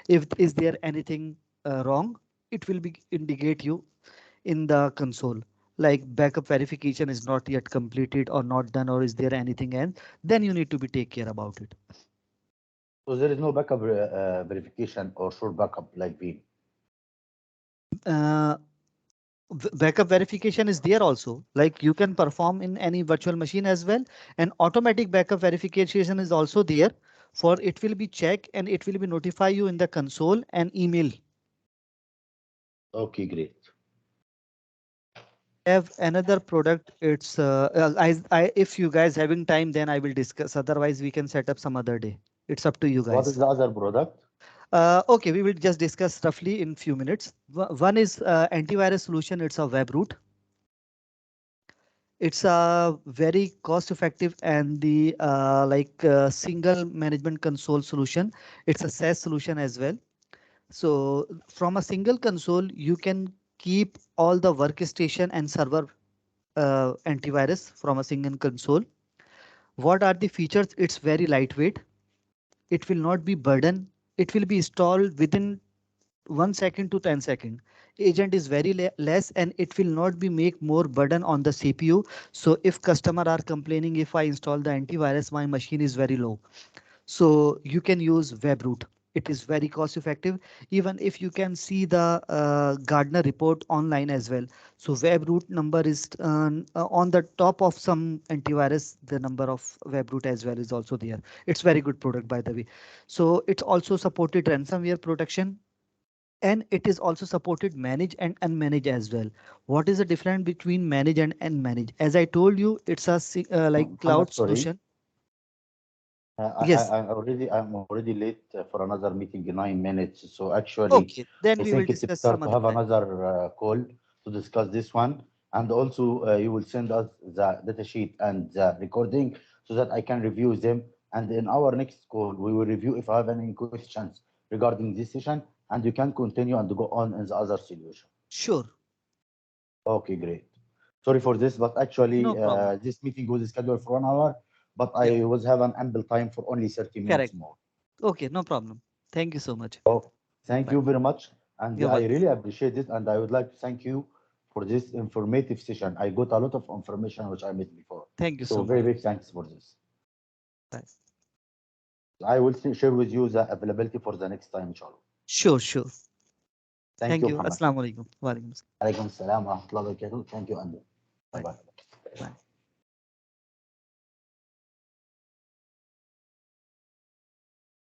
If is there anything wrong, it will be indicate you in the console, like backup verification is not yet completed or not done, or is there anything else, then you need to be take care about it. So there is no backup verification or short backup like Veeam. uh, Backup verification is there also, like you can perform in any virtual machine as well, and automatic backup verification is also there. For it will be check and it will be notify you in the console and email. Okay, great. Have another product. It's if you guys having time, then I will discuss. Otherwise, we can set up some other day. It's up to you What is guys. the other product? Okay, we will just discuss roughly in few minutes. One is antivirus solution. It's a web root. It's a very cost effective and the single management console solution. It's a SaaS solution as well. So from a single console, you can keep all the workstation and server antivirus from a single console. What are the features? It's very lightweight. It will not be burden. It will be installed within 1 second to 10 second. Agent is very less and it will not be make more burden on the CPU. So if customer are complaining, if I install the antivirus, my machine is very low, so you can use webroot. It is very cost effective. Even if you can see the Gardner report online as well, so webroot number is on the top of some antivirus, the number of webroot as well is also there. It's very good product by the way. So it's also supported ransomware protection, and it is also supported manage and unmanage as well. What is the difference between manage and unmanage? As I told you, it's a like Muhammad, cloud sorry. solution. Yes. I'm already late for another meeting in 9 minutes. So actually, Okay, then I we will think it's discuss better some to other have time. another call to discuss this one. And also, you will send us the data sheet and the recording so that I can review them. And in our next call, we will review if I have any questions regarding this session, and you can continue and go on in the other solution. Sure, Okay, great. Sorry for this, but no actually, problem. this meeting was scheduled for 1 hour, but Yeah, I was have an ample time for only 30 minutes correct. more. Okay, no problem. Thank you so much. Oh, thank Bye. you very much, and You're I welcome. really appreciate it. And I would like to thank you for this informative session. I got a lot of information which I missed before. Thank you So so very much. big thanks for this. Bye. I will share with you the availability for the next time, inshallah. Sure, sure. Thank Thank you, you. Muhammad. Assalamu alaikum. Wa alaikum assalam. Alaikum salam wa rahmatullahi wa barakatuh. Thank you, and bye Bye. bye. Bye.